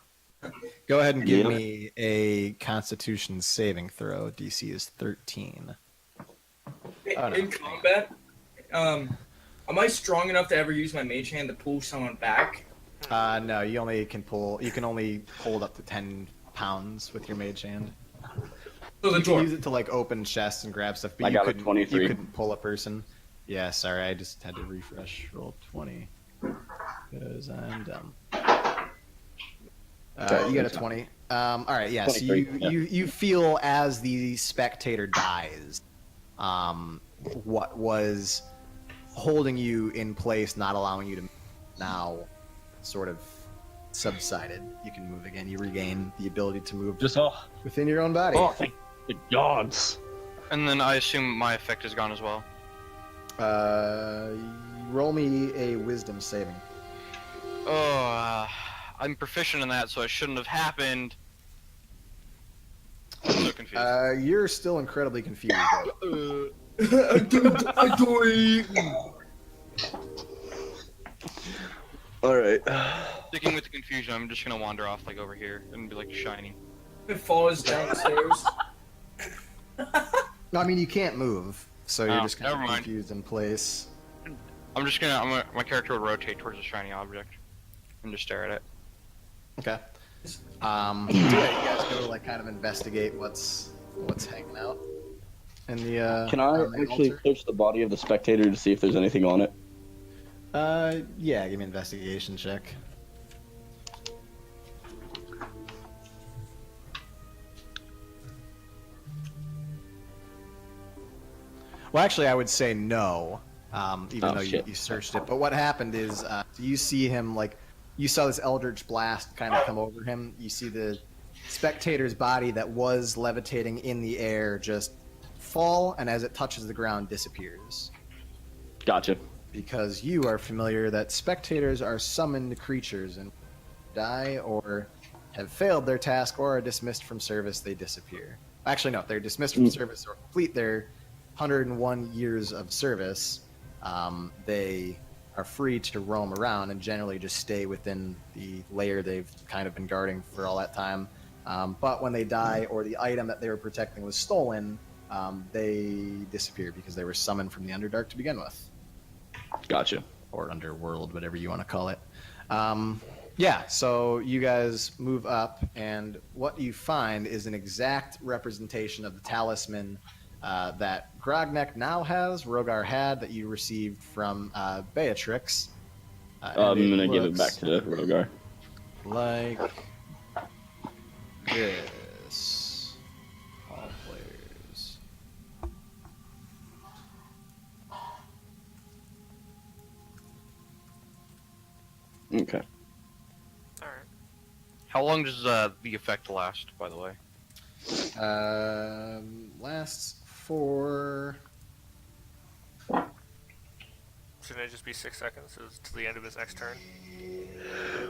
Go ahead and give Yep. me a Constitution saving throw. DC is 13. Oh, no. In combat, am I strong enough to ever use my mage hand to pull someone back? No, you can only hold up to 10 pounds with your mage hand. So the You can door. use it to like open chests and grab stuff, but I you got a couldn't, 23. you couldn't pull a person. Yeah, sorry, I just had to refresh. Roll 20 because I'm dumb. You got a 20. All right, yeah. So 23, yeah. you feel as the spectator dies, what was holding you in place, not allowing you to now, sort of subsided. You can move again. You regain the ability to move Just within your own body. thank the gods. And then I assume my effect is gone as well. Roll me a wisdom saving. Oh, I'm proficient in that, so it shouldn't have happened. I'm so confused. You're still incredibly confused. All right. Sticking with the confusion, I'm just gonna wander off like over here and be like shiny. It falls downstairs. No, I mean you can't move, so you're Oh, just kind never of mind. confused in place. My character would rotate towards a shiny object and just stare at it. Okay. So yeah, you guys go to like kind of investigate what's hanging out in the. Can I on the actually altar. search the body of the spectator to see if there's anything on it? Yeah, give me an investigation check. Well, actually, I would say no, even Oh, though shit. you searched it. But what happened is, you see him like, you saw this eldritch blast kind of come over him. You see the spectator's body that was levitating in the air just fall, and as it touches the ground, disappears. Gotcha. Because you are familiar that spectators are summoned creatures and die or have failed their task or are dismissed from service, they disappear. Actually, no, they're dismissed from service or complete their 101 years of service. They are free to roam around and generally just stay within the layer they've kind of been guarding for all that time. But when they die or the item that they were protecting was stolen, they disappear because they were summoned from the Underdark to begin with. Gotcha. Or Underworld, whatever you want to call it. Yeah, so you guys move up, and what you find is an exact representation of the talisman that Grognek now has, Rogar had, that you received from Beatrix. I'm and gonna give it looks back to the Rogar. like this. All players. Okay. Alright. How long does the effect last, by the way? Lasts for. Shouldn't it just be 6 seconds? It's to the end of his next turn.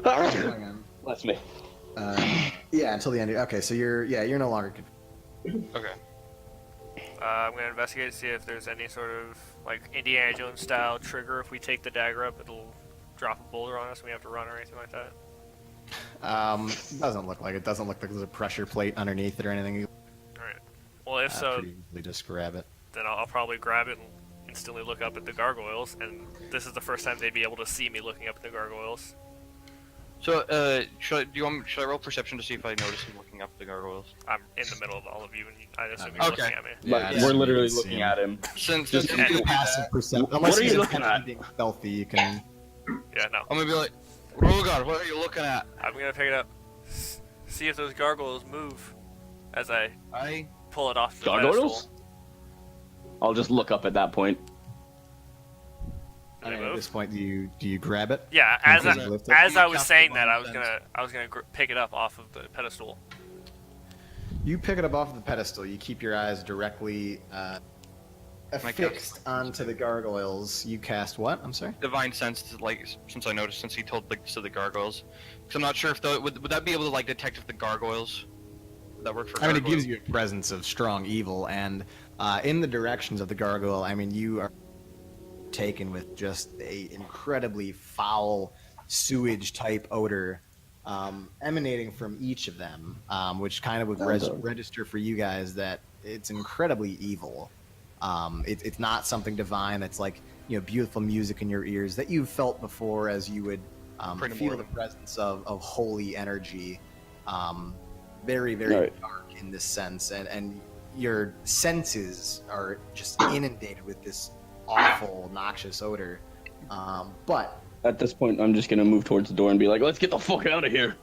Hang on. That's me. Yeah, until the end. Okay, so you're no longer confused. Okay. I'm gonna investigate to see if there's any sort of like Indiana Jones style trigger. If we take the dagger up, it'll drop a boulder on us and we have to run or anything like that. Doesn't look like it. Doesn't look like there's a pressure plate underneath it or anything. Alright. Well, if so, Pretty easily just grab it. then I'll probably grab it and instantly look up at the gargoyles, and this is the first time they'd be able to see me looking up at the gargoyles. So, should I roll perception to see if I notice him looking up the gargoyles? I'm in the middle of all of you, and I assume you're Okay. looking at me. Like, Yeah, we're you literally can see looking him. at him. Since Just you do that, Passive perception. What are you looking at? Being stealthy, you can. Yeah, no. I'm gonna be like, Rogar, what are you looking at? I'm gonna pick it up, see if those gargoyles move as I I pull it off the Gargoyles? pedestal. I'll just look up at that point. Do they At move? this point, do you grab it? Yeah, And as you lift it? as I You was cast saying the that, I bomb was gonna pick it up off of the pedestal. You pick it up off the pedestal. You keep your eyes directly affixed onto the gargoyles. You cast what? I'm sorry. divine sense, like, since I noticed, since he told the gargoyles. Because I'm not sure if would that be able to, like, detect if the gargoyles, would that work for I mean, gargoyles? it gives you a presence of strong evil, and in the directions of the gargoyle, I mean, you are taken with just a incredibly foul sewage type odor emanating from each of them, which kind of would register for you guys that it's incredibly evil. It's not something divine that's like, you know, beautiful music in your ears that you've felt before as you would feel the presence of holy energy. Very, very Right. dark in this sense, and your senses are just inundated with this awful, noxious odor. But At this point, I'm just gonna move towards the door and be like, "Let's get the fuck out of here."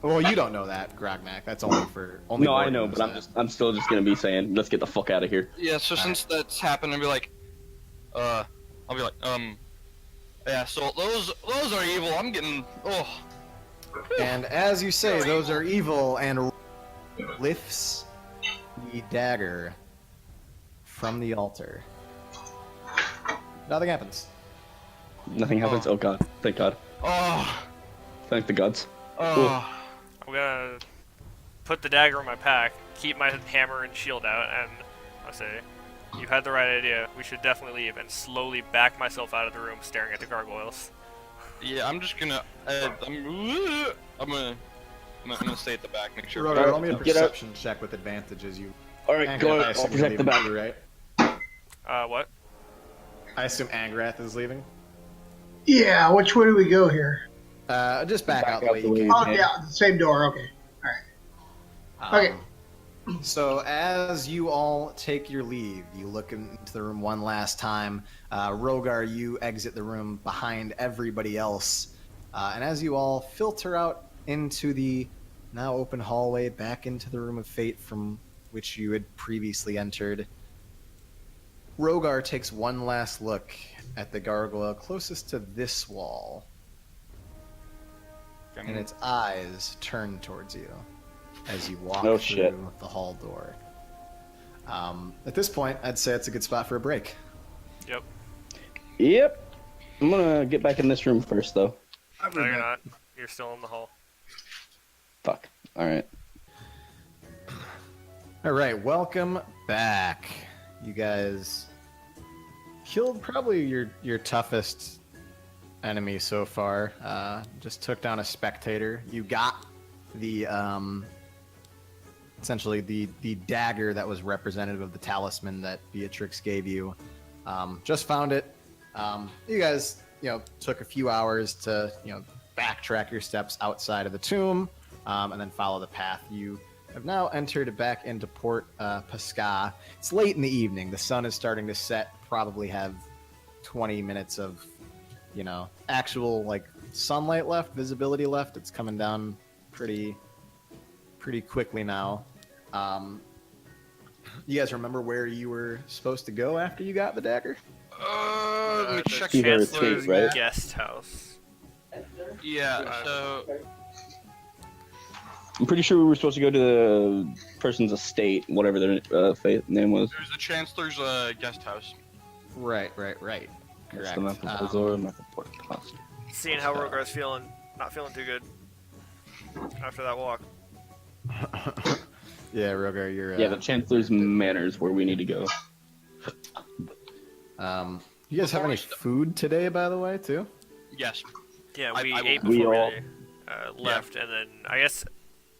well, you don't know that, Grognak. That's only for only. No, I Morgan know, knows but that. I'm still just gonna be saying, "Let's get the fuck out of here." Yeah, so since that's happened, I'll be like, yeah, so those are evil. I'm getting, And as you say, those are evil, and lifts the dagger from the altar. Nothing happens. Nothing happens. Oh god, thank God. Thank the gods. I'm gonna put the dagger in my pack, keep my hammer and shield out, and I say, "You had the right idea. We should definitely leave." And slowly back myself out of the room, staring at the gargoyles. yeah, I'm just gonna, I'm gonna stay at the back, make sure. Rogar, roll me a Get out. perception check with advantages. You. All right, go. I I'll assume you're protect the leaving back. too, right? What? I assume Angrath is leaving. Yeah, which way do we go here? Just back out the way you way came. you Oh, came. yeah, the same door. Okay. Okay. So as you all take your leave, you look into the room one last time. Rogar, you exit the room behind everybody else. And as you all filter out into the now open hallway back into the room of fate from which you had previously entered, Rogar takes one last look at the gargoyle closest to this wall, and its eyes turn towards you as you walk Oh, through shit. the hall door. At this point, I'd say it's a good spot for a break. Yep. Yep. I'm gonna get back in this room first, though. No, you're not. You're still in the hall. Fuck. All right. All right, welcome back. You guys killed probably your toughest enemy so far. Just took down a spectator. You got the essentially the dagger that was representative of the talisman that Beatrix gave you. Just found it. You guys, took a few hours to backtrack your steps outside of the tomb, and then follow the path. You have now entered back into Port Pasca. It's late in the evening. The sun is starting to set. Probably have 20 minutes of, actual sunlight left, visibility left. It's coming down pretty quickly now. You guys remember where you were supposed to go after you got the dagger? Let me The check. You heard Chancellor's escape, right? guest house. Yeah, so I'm pretty sure we were supposed to go to the person's estate, whatever their name was. there's the Chancellor's guest house. Right. That's Correct. the map of Azor, map of Port Pasca. Seeing how Rogar's feeling, not feeling too good after that walk. Yeah, Rogar, you're. Yeah, the Chancellor's Manor is where we need to go. You guys have any food today, by the way, too? Yes. Yeah, I we will- ate We before all- we left, and then I guess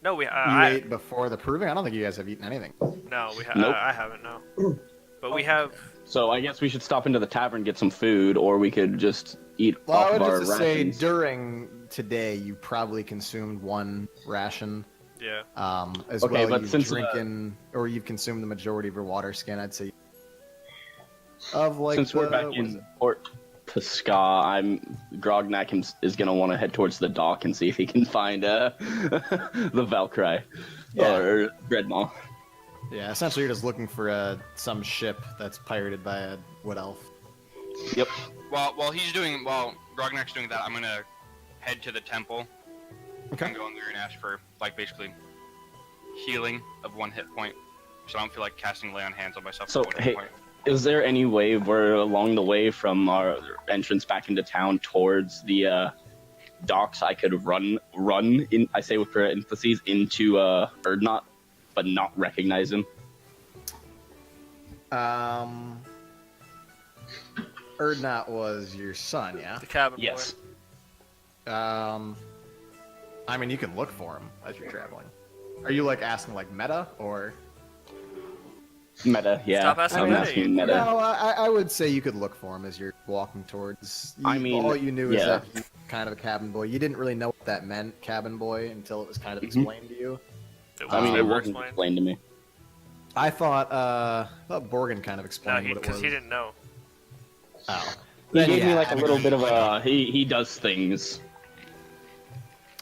no, we You I ate before the proving? I don't think you guys have eaten anything. no we Nope. I haven't no, but we have. So I guess we should stop into the tavern, get some food, or we could just eat Well, off I of would our just say rations. during today, you probably consumed one ration. Yeah. As Okay, well, but you've since, drinking, or you've consumed the majority of your water skin, I'd say. Of like Since we're back what is in it? Port Pasca, Grognak is gonna want to head towards the dock and see if he can find the Valkyrie Yeah. or Dreadmaw. Yeah, essentially you're just looking for some ship that's pirated by a wood elf. Yep. While Grognak's doing that, I'm gonna head to the temple. Okay. And go in there and ask for like basically healing of 1 hit point, so I don't feel like casting lay on hands on myself. So, for 1 hey, hit point. Is there any way where along the way from our entrance back into town towards the docks I could run in, I say with parentheses, into Erdnot, but not recognize him? Erdnot was your son, yeah? The cabin Yes. I mean, you can look for him as you're traveling. Are you like asking like meta or? Meta, yeah. Stop asking I'm meta, asking you- meta. No, I would say you could look for him as you're walking towards. I mean, all you knew is yeah. that he's kind of a cabin boy. You didn't really know what that meant, cabin boy, until it was kind of explained to you. It I was mean, it never wasn't explained. explained to me. I thought Borgin kind of No, explained what it because was. he didn't know. Oh, He Then, gave me yeah, like I a mean, little bit of a he does things.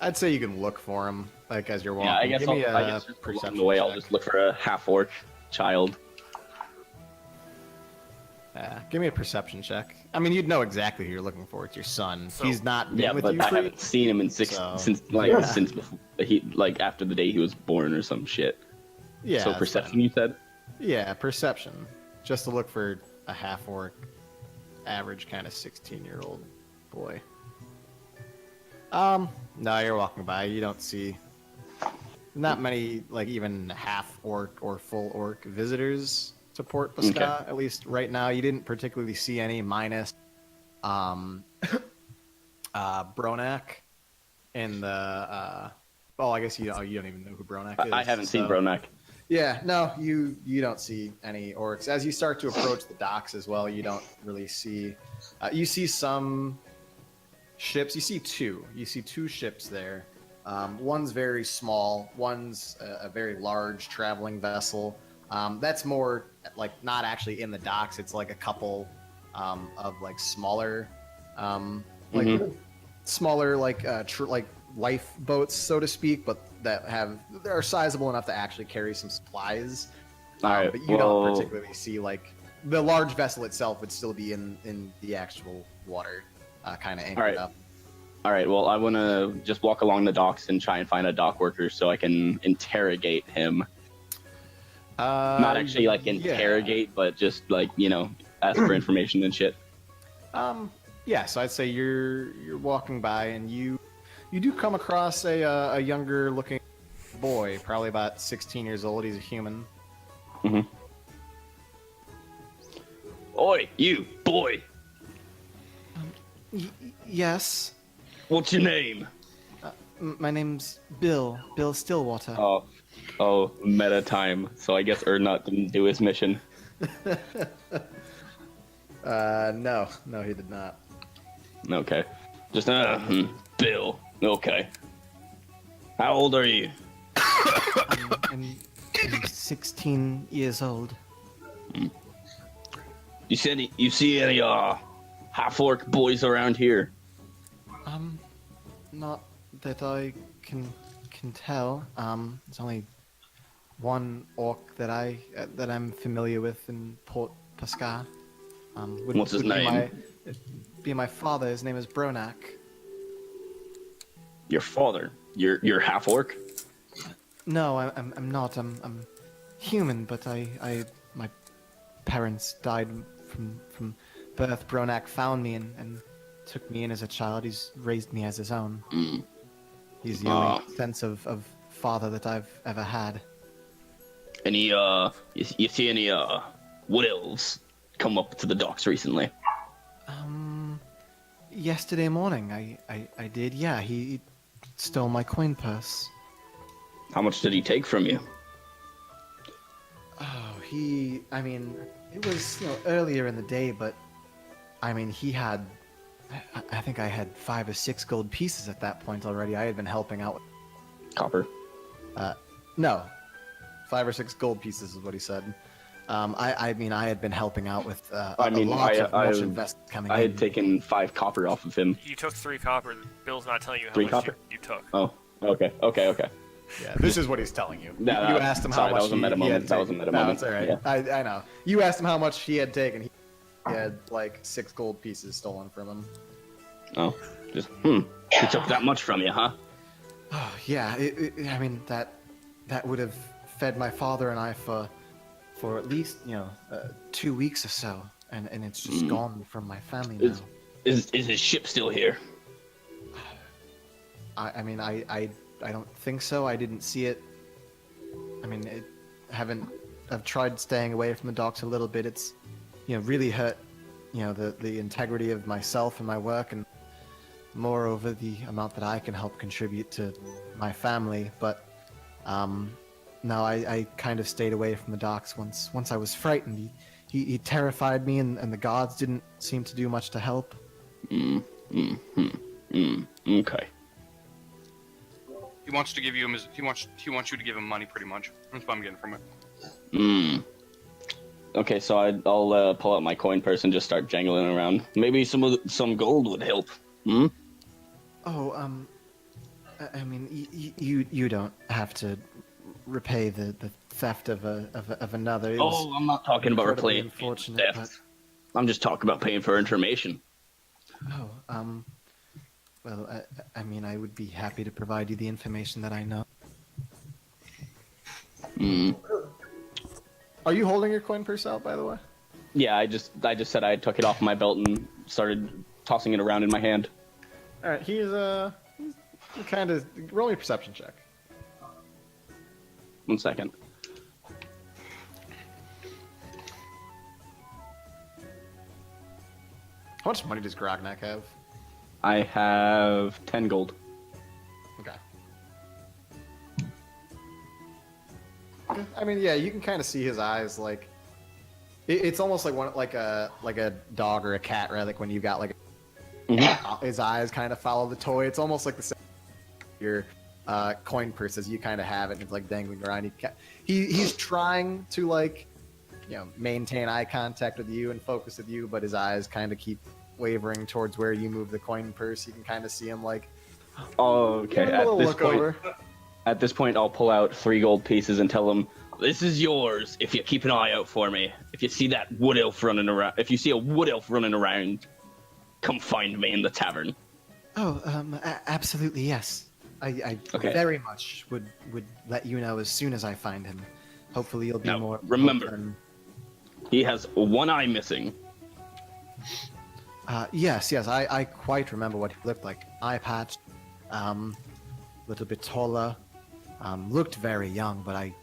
I'd say you can look for him like as you're walking. Yeah, I guess Give me I a guess just along perception the way I'll check. just look for a half orc child. Give me a perception check. I mean, you'd know exactly who you're looking for. It's your son. So- He's not been Yeah, with but you I for haven't seen him in So- since Yeah. since before after the day he was born or some shit. yeah. So that's perception, fine. you said? Yeah, perception. Just to look for a half orc, average kind of 16-year-old boy. No, you're walking by. You don't see not many, like even half orc or full orc visitors to Port Pasca. Okay. At least right now, you didn't particularly see any minus Bronak in the. Oh, I guess you don't even know who Bronak is. I haven't seen so- Bronak. Yeah, no, you don't see any orcs. As you start to approach the docks as well, you don't really see. You see some ships. You see two. You see two ships there. One's very small. One's a very large traveling vessel. That's more like not actually in the docks. It's like a couple of like smaller, like smaller like like lifeboats, so to speak, but that are sizable enough to actually carry some supplies. All right, But you well, don't particularly see like the large vessel itself would still be in the actual water, kind of anchored All right. up. All right, well, I want to just walk along the docks and try and find a dock worker so I can interrogate him. Not actually like yeah. interrogate, but just like ask for information and shit. Yeah, so I'd say you're walking by and you do come across a younger looking boy, probably about 16 years old. He's a human. Oi, you boy! Yes, What's your name? my name's Bill Stillwater. Oh, meta time. So I guess Erdnot didn't do his mission. No, he did not. Okay, just Bill. Okay. How old are you? I'm 16 years old. You see any half orc boys around here? Not that I can tell. There's only one orc that I'm familiar with in Port Pasca. What's his name? Be my father. His name is Bronak. Your father? You're half orc? No, I'm not. I'm human, but my parents died from birth. Bronak found me and took me in as a child. He's raised me as his own. He's the only sense of father that I've ever had. Any you see any wood elves come up to the docks recently? Yesterday morning, I did. Yeah, he stole my coin purse. How much did he take from you? Oh, I mean, it was, earlier in the day, but, I mean, he had, I think I had 5 or 6 gold pieces at that point already. I had been helping out with, Copper. no, 5 or 6 gold pieces is what he said. I mean, I had been helping out with I mean, a lot of much I- investment coming I in. had taken 5 copper off of him. You took 3 copper. Bill's not telling you how 3 much copper? you took. Oh, okay. Yeah, this is what he's telling you. No, You asked him sorry, how much that was a he meta had moment. That was a taken. meta No, moment. it's all right. Yeah. I know. You asked him how much he had taken. He had like 6 gold pieces stolen from him. Oh, just He took that much from you, huh? Oh, yeah. I mean, that would have fed my father and I for at least 2 weeks or so, and it's just gone from my family now. Is his ship still here? I mean, I don't think so. I didn't see it. I mean, I've tried staying away from the docks a little bit. It's, really hurt, the integrity of myself and my work, and moreover, the amount that I can help contribute to my family. But, no, I kind of stayed away from the docks once I was frightened. He terrified me, and the gods didn't seem to do much to help. Okay. He wants to give you he wants you to give him money, pretty much. That's what I'm getting from it. Okay, so I'll pull out my coin purse and just start jangling around. Maybe some gold would help. Oh, I mean, you don't have to repay the theft of another. It was I'm not talking about incredibly repaying unfortunate, theft. I'm just talking about paying for information. Well, I mean, I would be happy to provide you the information that I know. Are you holding your coin purse out, by the way? Yeah, I just said I took it off my belt and started tossing it around in my hand. All right, he's kind of roll me a perception check. 1 second. How much money does Grognak have? I have 10 gold. Okay. I mean, yeah, you can kind of see his eyes. Like, it's almost like a dog or a cat, right? Like when you got like his eyes kind of follow the toy. It's almost like the same your coin purses. You kind of have it, and it's like dangling around. He's trying to maintain eye contact with you and focus with you, but his eyes kind of keep wavering towards where you move the coin purse. You can kind of see him Okay. At this point, I'll pull out 3 gold pieces and tell him, "This is yours. If you keep an eye out for me. If you see that wood elf running around, come find me in the tavern." Oh, absolutely, yes. I Okay. very much would let you know as soon as I find him. Hopefully you'll be Now, more... remember, he has 1 eye missing. Yes, I quite remember what he looked like. Eye patch, little bit taller, looked very young, but I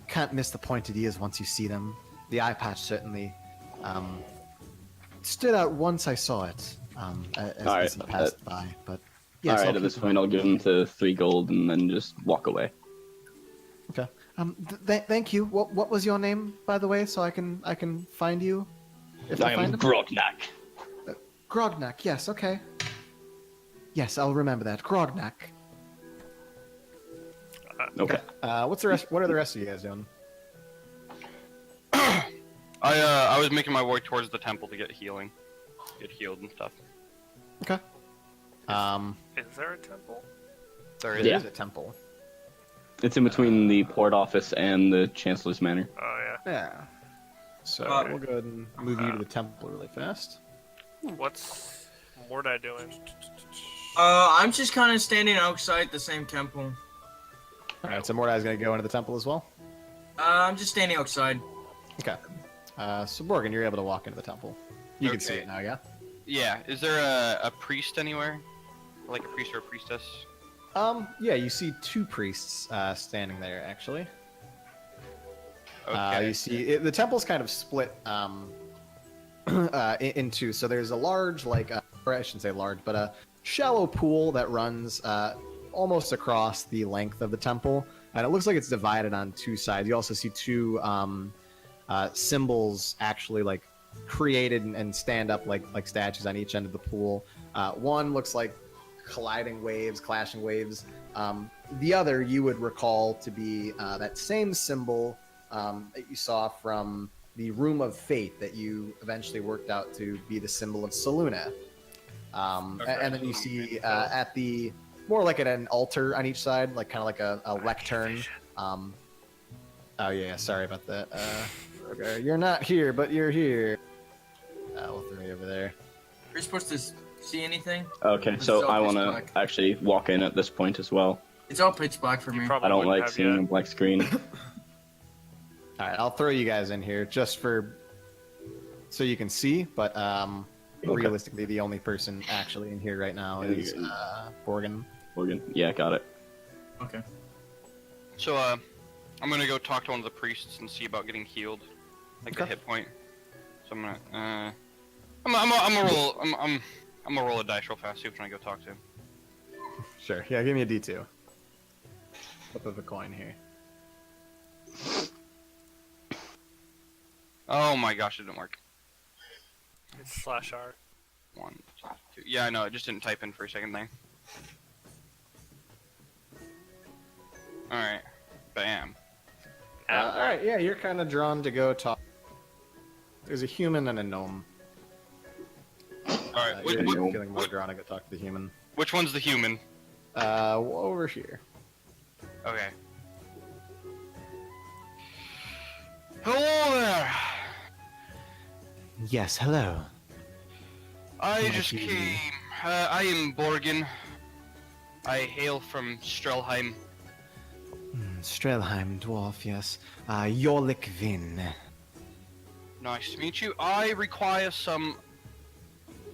can't miss the pointed ears once you see them. The eye patch certainly stood out once I saw it as he passed by. But yes, Alright, at this point, I'll give him the 3 gold and then just walk away. Okay. Thank you. What was your name, by the way, so I can find you? If I am find him? Grognak. Grognak. Yes. Okay. Yes, I'll remember that. Grognak. Okay. What's the rest? What are the rest of you guys doing? I was making my way towards the temple to get healed and stuff. Okay. Is there a temple? There is Yeah. a temple. It's in between the port office and the Chancellor's Manor. Oh yeah. Yeah. So we'll go ahead and move you to the temple really fast. What's Mordai doing? I'm just kind of standing outside the same temple. All right. So Mordai's gonna go into the temple as well. I'm just standing outside. Okay. So Morgan, you're able to walk into the temple. You can see Okay. it now, yeah. Yeah, is there a priest anywhere? Like a priest or a priestess? Yeah, you see 2 priests standing there actually. Okay. You see the temple's kind of split in 2. So there's a large, or I shouldn't say large, but a shallow pool that runs almost across the length of the temple, and it looks like it's divided on two sides. You also see two symbols actually like created and stand up like statues on each end of the pool. One looks like colliding waves, clashing waves. The other you would recall to be that same symbol that you saw from the Room of Fate that you eventually worked out to be the symbol of Saluna. And then you see at the more like at an altar on each side, like kind of like a lectern. Oh yeah, sorry about that. Okay, you're not here, but you're here. We'll throw you over there. You're supposed to see anything? Okay, It's so all I pitch want to black. actually walk in at this point as well. It's all pitch black for You me. probably I don't wouldn't like have seeing a yet. black screen. All right, I'll throw you guys in here just for so you can see, but realistically, the only person actually in here right now is Borgin. Morgan, yeah, got it. Okay. So, I'm gonna go talk to one of the priests and see about getting healed, like the Okay. hit point. So I'm gonna, I'm gonna roll a dice real fast. See which one I go talk to. Sure. Yeah, give me a D2. Flip of a coin here. Oh my gosh, it didn't work. It's /R. 1, 2. Yeah, I know. I just didn't type in for a second there. All right. Bam. All right, yeah, you're kind of drawn to go talk. There's a human and a gnome. All right. You're gnome. feeling more drawn to go talk to the human. Which one's the human? Over here. Okay. Hello there. Yes, hello. I Might just be- came. I am Borgin. I hail from Strelheim. Strelheim, dwarf, yes. Yorlik Vin. Nice to meet you. I require some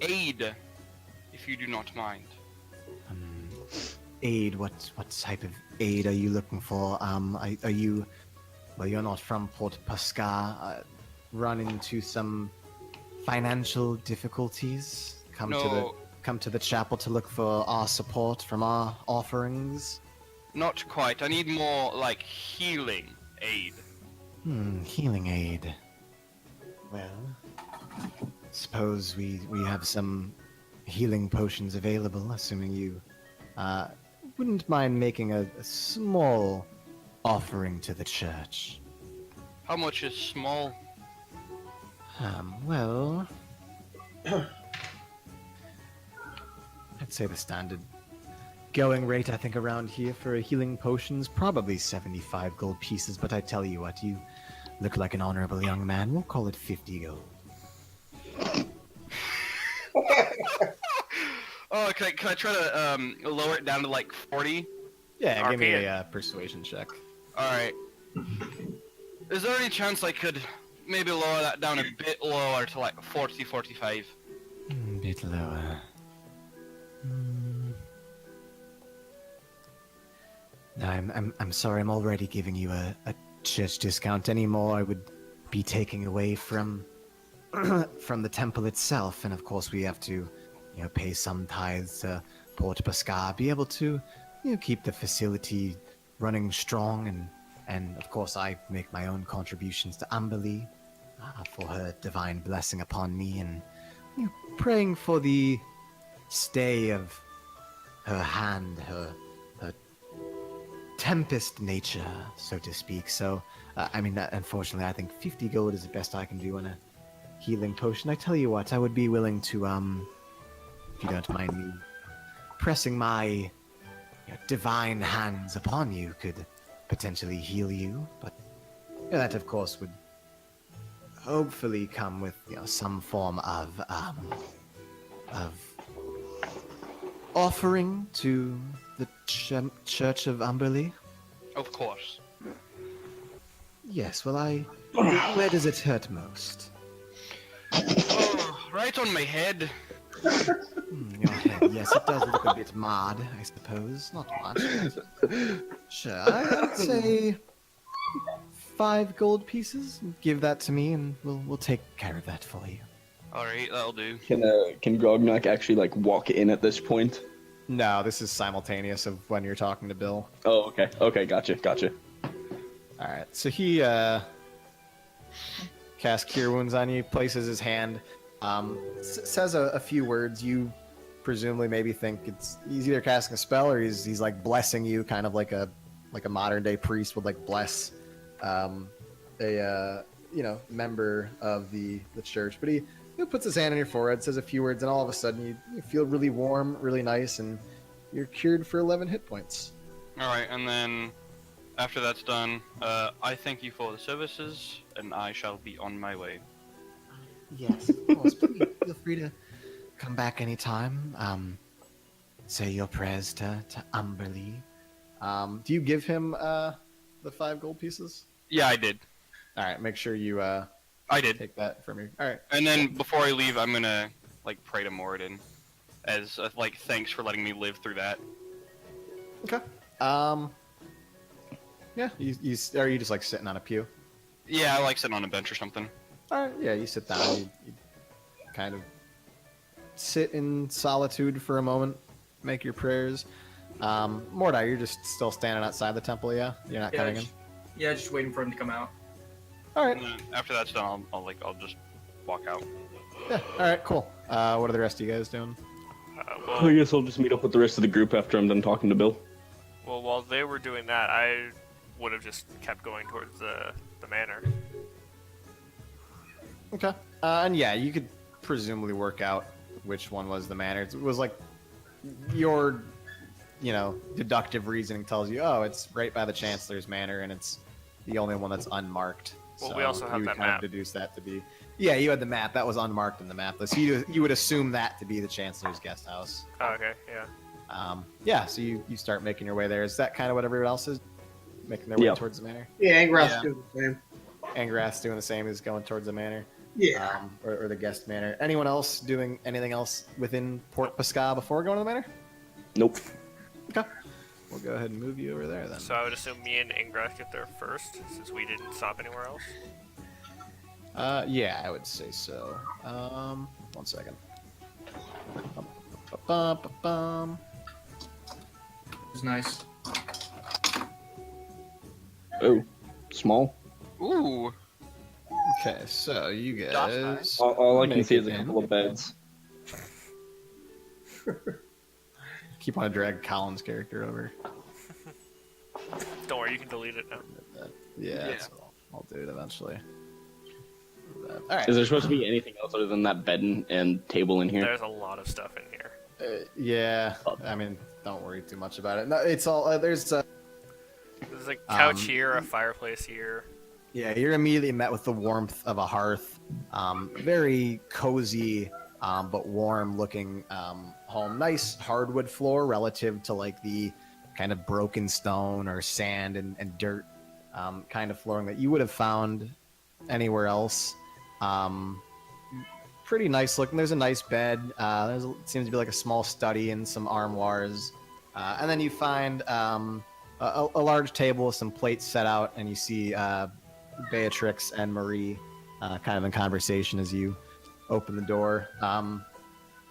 aid, if you do not mind. Aid, what type of aid are you looking for? Are you... Well, you're not from Port Pascal. Run into some financial difficulties? Come to the chapel to look for our support from our offerings? Not quite. I need more, like, healing aid. Healing aid. Well, suppose we have some healing potions available, assuming you wouldn't mind making a small offering to the church. How much is small? Well, I'd say the standard going rate, I think, around here for a healing potion's probably 75 gold pieces, but I tell you what, you look like an honorable young man. We'll call it 50 gold. Oh, can I try to lower it down to like 40? Yeah, give me RP. a persuasion check. All right. Is there any chance I could maybe lower that down a bit lower to like 40, 45? Bit lower. No, I'm sorry. I'm already giving you a church discount. Any more, I would be taking away from from the temple itself, and of course we have to, pay some tithes to Port Pascal, be able to, keep the facility running strong, and of course I make my own contributions to Amberly for her divine blessing upon me, and praying for the stay of her hand, her tempest nature, so to speak. So, unfortunately, I think 50 gold is the best I can do on a healing potion. I tell you what, I would be willing to, if you don't mind me, pressing my divine hands upon you could potentially heal you, but that, of course, would hopefully come with, some form of offering to the Church of Amberley. Of course. Yes, well, where does it hurt most? Oh, right on my head. Your head. Yes, it does look a bit marred, I suppose. Not much. But sure, I'd say 5 gold pieces. Give that to me, and we'll take care of that for you. All right, that'll do. Can Grognak actually like walk in at this point? No, this is simultaneous of when you're talking to Bill. Oh, okay. Okay, gotcha. All right, so he casts Cure Wounds on you, places his hand, says a few words. You presumably maybe think he's either casting a spell or he's like blessing you, kind of like a modern day priest would like bless a member of the church. But he puts his hand on your forehead, says a few words, and all of a sudden you feel really warm, really nice, and you're cured for 11 hit points. All right, and then after that's done, I thank you for the services, and I shall be on my way. Yes, of course. Please feel free to come back anytime. Say your prayers to Umberlee. Do you give him the 5 gold pieces? Yeah, I did. All right, make sure you I did. take that from me. All right. And then before I leave, I'm gonna like pray to Moradin, as like thanks for letting me live through that. Okay. Yeah. You are you just like sitting on a pew? Yeah, I like sitting on a bench or something. All right. Yeah. You sit down. You kind of sit in solitude for a moment, make your prayers. Mordai, you're just still standing outside the temple. Yeah. You're not coming in. Yeah, just waiting for him to come out. All right. And then after that's done, I'll just walk out. Yeah. All right. Cool. What are the rest of you guys doing? I guess I'll just meet up with the rest of the group after I'm done talking to Bill. Well, while they were doing that, I would have just kept going towards the manor. Okay. And yeah, you could presumably work out which one was the manor. It was like your, deductive reasoning tells you, oh, it's right by the Chancellor's manor, and it's the only one that's unmarked. Well, so we also have you that kind map. of deduce that to be. Yeah, you had the map. That was unmarked in the map list. You would assume that to be the Chancellor's guest house. Oh, okay, yeah. Yeah, so you start making your way there. Is that kind of what everyone else is? Making their way Yeah. towards the manor? Yeah, Angrath's Yeah. doing the same. Angrath's doing the same, is going towards the manor. Yeah. Or the guest manor. Anyone else doing anything else within Port Pascal before going to the manor? Nope. Okay. We'll go ahead and move you over there then. So I would assume me and Ingrath get there first, since we didn't stop anywhere else. Yeah, I would say so. 1 second. It's nice. Oh, small. Ooh. Okay, so you That's guys nice. All I can Make see it is a in. couple of beds. keep on drag Colin's character over. Don't worry, you can delete it now. Yeah, Yeah. that's cool. I'll do it eventually. All right. Is there supposed to be anything else other than that bed and table in here? There's a lot of stuff in here. Yeah, I mean, don't worry too much about it. No, it's all there's. There's a couch Um, here, a fireplace here. Yeah, you're immediately met with the warmth of a hearth. Very cozy, but warm-looking home. Nice hardwood floor relative to like the kind of broken stone or sand and dirt kind of flooring that you would have found anywhere else. Pretty nice looking. There's a nice bed. Seems to be like a small study and some armoires. And then you find a large table with some plates set out, and you see Beatrix and Marie kind of in conversation as you open the door.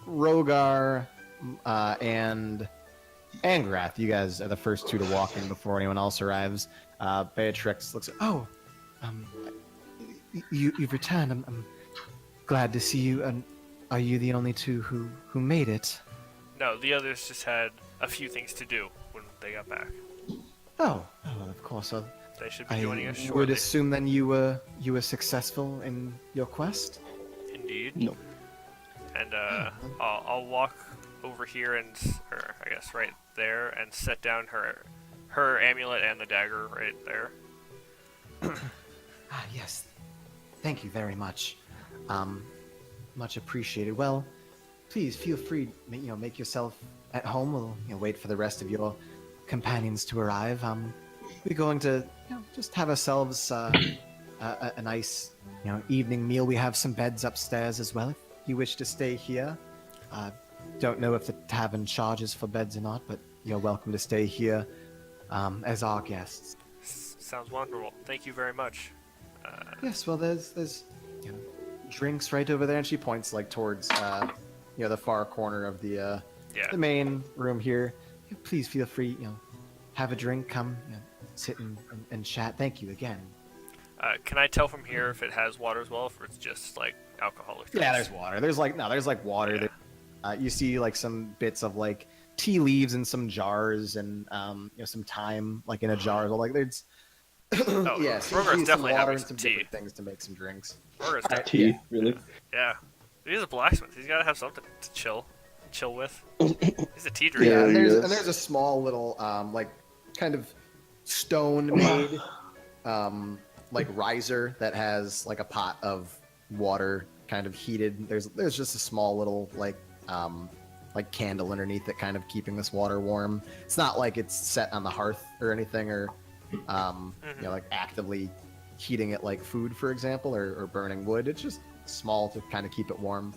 Rogar and Angrath, you guys are the first two to walk in before anyone else arrives. Beatrix looks at, you've returned. I'm glad to see you. And are you the only two who made it? No, the others just had a few things to do when they got back. Oh, well, of course. They should be I joining us would shortly. assume then you were successful in your quest. Indeed. No. And I'll walk over here and, or I guess right there, and set down her amulet and the dagger right there. Ah, yes. Thank you very much. Much appreciated. Well, please feel free. Make yourself at home. We'll wait for the rest of your companions to arrive. We're going to just have ourselves a nice evening meal. We have some beds upstairs as well if you wish to stay here. Don't know if the tavern charges for beds or not, but you're welcome to stay here as our guests. Sounds wonderful. Thank you very much. Yes, well, there's drinks right over there, and she points like towards the far corner of the Yeah. the main room here. Please feel free, have a drink, come, sit and chat. Thank you again. Can I tell from here if it has water as well, or if it's just like alcoholic drinks? Yeah, there's water. There's like water. Yeah. There. You see like some bits of like tea leaves in some jars and some thyme like in a jar. So like there's Oh, yeah, so Rogar's some definitely water having and some some tea. different things to make some drinks. Rogar's definitely, Tea, really? yeah. He's a blacksmith. He's got to have something to chill with. He's a tea drinker. Yeah, and Yes. there's a small little like kind of stone made like riser that has like a pot of water kind of heated. There's just a small little like candle underneath it kind of keeping this water warm. It's not like it's set on the hearth or anything or like actively heating it like food, for example, or burning wood. It's just small to kind of keep it warm.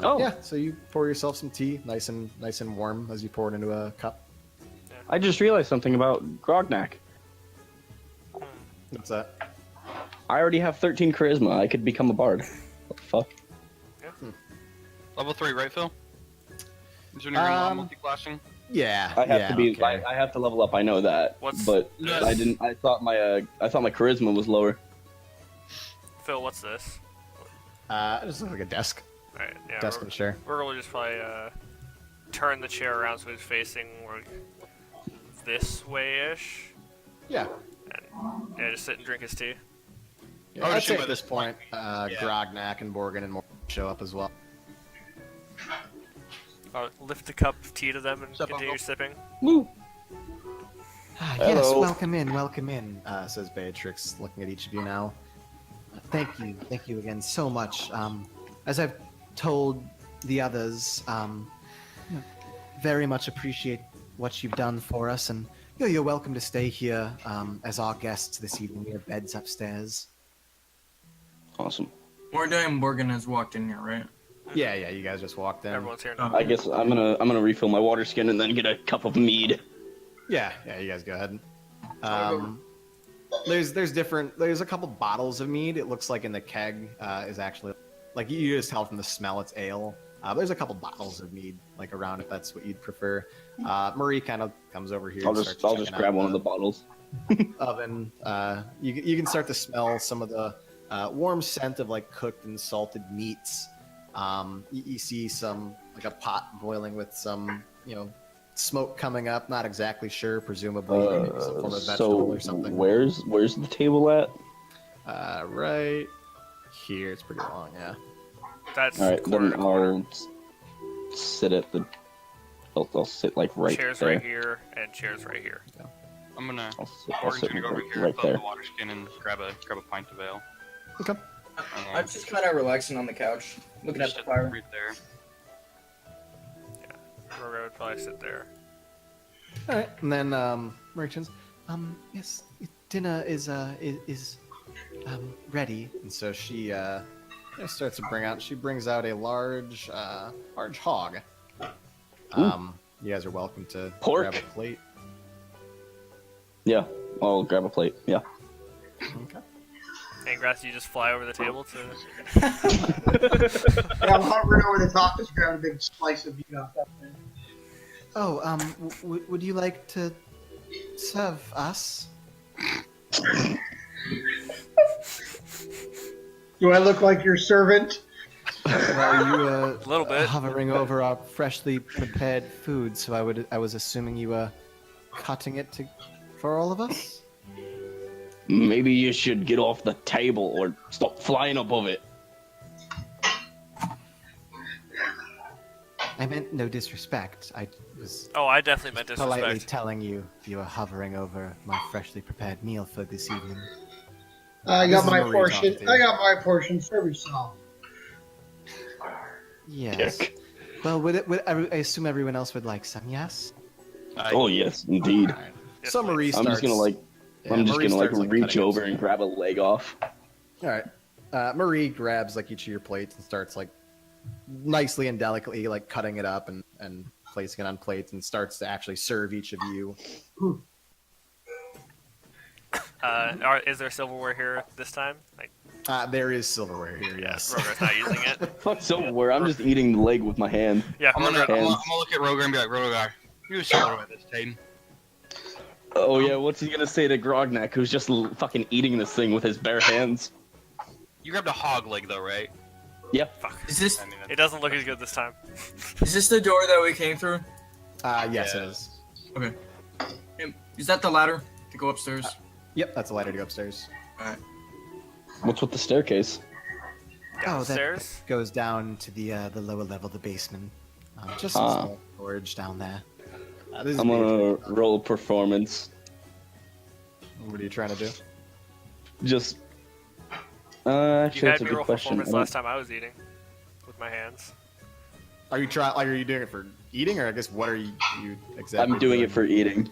Yeah, so you pour yourself some tea, nice and warm as you pour it into a cup. I just realized something about Grognak. What's that? I already have 13 charisma. I could become a bard. What the fuck? Level 3, right, Phil? Is there any multi-classing? Yeah, I have yeah, to be. okay. I have to level up. I know that. But Yes. I didn't. I thought my charisma was lower. Phil, what's this? It just looks like a desk. Alright, yeah. Desk and chair. We're going to just probably turn the chair around so he's facing like, this way-ish. Yeah. And yeah, just sit and drink his tea. Yeah, I would I'd say assume at this point, Grognak and Borgin and more show up as well. I'll lift the cup of tea to them and Sup, continue Uncle? sipping. Woo! Yes, Hello. welcome in, says Beatrix, looking at each of you now. Thank you again so much. As I've told the others, very much appreciate what you've done for us, and you're welcome to stay here as our guests this evening. We have beds upstairs. Awesome. Mordai and Morgan has walked in here, right? Yeah, you guys just walked in. Everyone's here now. I guess I'm gonna refill my water skin and then get a cup of mead. Yeah, you guys go ahead. There's a couple bottles of mead. It looks like in the keg is actually like you just tell from the smell it's ale. There's a couple bottles of mead like around if that's what you'd prefer. Marie kind of comes over here. I'll and just starts checking grab out one of the bottles. oven. You can start to smell some of the warm scent of like cooked and salted meats. You see some like a pot boiling with some smoke coming up. Not exactly sure. Presumably maybe some form of vegetable or something. Where's the table at? Right here. It's pretty long. Yeah. That's All right, corner then to corner. I'll sit at the. I'll sit like right Chairs there. right here and chairs right here. I'm gonna. I'll Morgan's sit gonna go over right, here, right fill up there. the water skin, and grab a pint of ale. Okay. I'm just kind of relaxing on the couch, looking at the Sit fire. right there. Rogar would probably sit there. All right. And then merchants. Yes, dinner is ready. And so she starts to bring out. She brings out a large hog. You guys are welcome to Pork. grab a plate. Yeah, I'll grab a plate. Yeah. Okay. And Grass, you just fly over the table to. Yeah, I'm hovering over the top, just grabbing a big slice of meat off that thing. Oh, would you like to serve us? Do I look like your servant? Well, you A little bit. hovering over our freshly prepared food, so I was assuming you were cutting it for all of us. Maybe you should get off the table or stop flying above it. I meant no disrespect. I was Oh, I definitely meant politely disrespect. telling you were hovering over my freshly prepared meal for this evening. I This got is my Marie portion. talking to you. I got my portion. Serve yourself. Yes. Dick. Well, I assume everyone else would like some, yes? Oh yes, indeed. Yes, So Marie I'm starts. just gonna like, yeah, I'm just Marie gonna like starts, reach cutting up over some- and grab a leg off. All right. Marie grabs like each of your plates and starts like nicely and delicately like cutting it up and placing it on plates and starts to actually serve each of you. Is there silverware here this time? Like, There is silverware here, yes. Rogar's not using it. Fuck silverware. I'm just eating the leg with my hand. Yeah, I'm gonna Rogar. look at Rogar and be like, Rogar, you silverware this time. Oh yeah, what's he gonna say to Grognak, who's just fucking eating this thing with his bare hands? You grabbed a hog leg though, right? Yep. Fuck. Is this I mean, It doesn't look as good this time. the door that we came through? Yes, Yeah. it is. Okay. Is that the ladder to go upstairs? Yep, that's a ladder to go upstairs. Alright. What's with the staircase? Downstairs. That goes down to the lower level, the basement. Just some Ah. small storage down there. This is I'm gonna roll performance. What are you trying to do? Just. You Actually, had that's a me good roll question. performance last time I was eating with my hands. Are you trying? Like, are you doing it for eating, or I guess what are you exactly? I'm doing it for eating.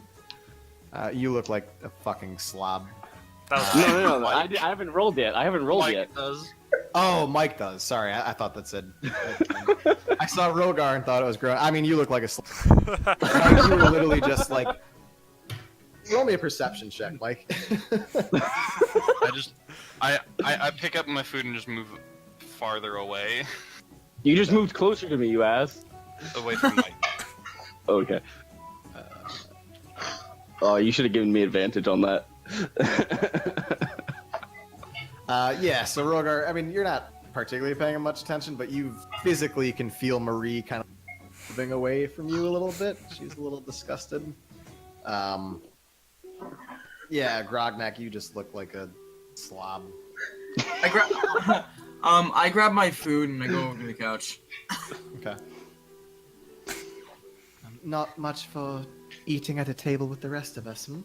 You look like a fucking slob. That was No. I haven't rolled yet. I haven't rolled yet. Mike does. Oh, Mike does. Sorry, I thought that said. I saw Rogar and thought it was growing. I mean, you look like a slob. Like, you were literally just like. Roll me a perception check, Mike. I pick up my food and just move farther away, You just moved closer to me, you ass. away from Mike. Okay. Oh, you should have given me advantage on that. Yeah, so Rogar, I mean, you're not particularly paying much attention, but you physically can feel Marie kind of moving away from you a little bit. She's a little disgusted. Yeah, Grognak, you just look like a slob. I grab my food and I go over to the couch. Okay. Not much for eating at a table with the rest of us, hmm?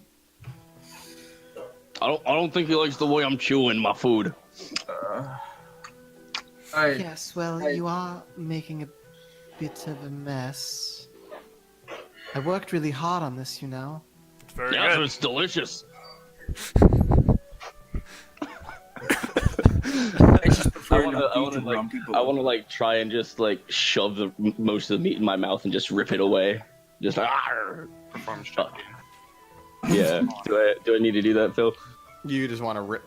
I don't think he likes the way I'm chewing my food. Alright. Yes, well, you are making a bit of a mess. I worked really hard on this, you know. It's very Yeah, good. it's delicious. I just prefer I not wanna, to grumpy I want to like try and just like shove the most of the meat in my mouth and just rip it away. Just like, "Arr." Performance check. Yeah. Do I need to do that, Phil? You just want to rip.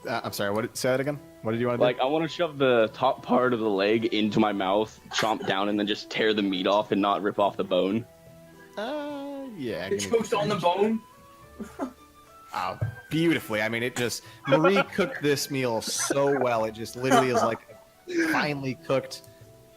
I'm sorry. Say that again. What did you want to Like, I want to shove the top part of the leg into my mouth, chomp down, and then just tear the meat off and not rip off the bone. do? Yeah. It choked on the bone. Oh, beautifully. I mean, it just Marie cooked this meal so well. It just literally is like a finely cooked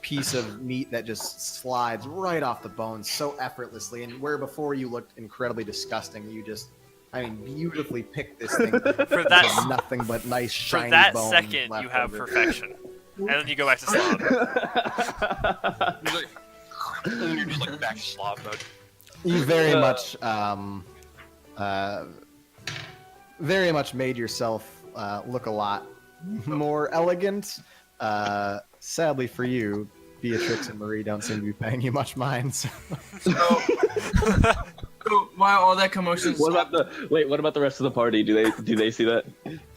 piece of meat that just slides right off the bone so effortlessly. And where before you looked incredibly disgusting, you just, I mean, beautifully picked this thing. For that- There's nothing but nice For shiny that bone second, left you have over. perfection, and then you go back to slob. He's like, and then you're just like back to slob mode. You very much made yourself look a lot more elegant. Sadly for you, Beatrix and Marie don't seem to be paying you much mind. So. So while all that commotion is What about the rest of the party? Do they see that?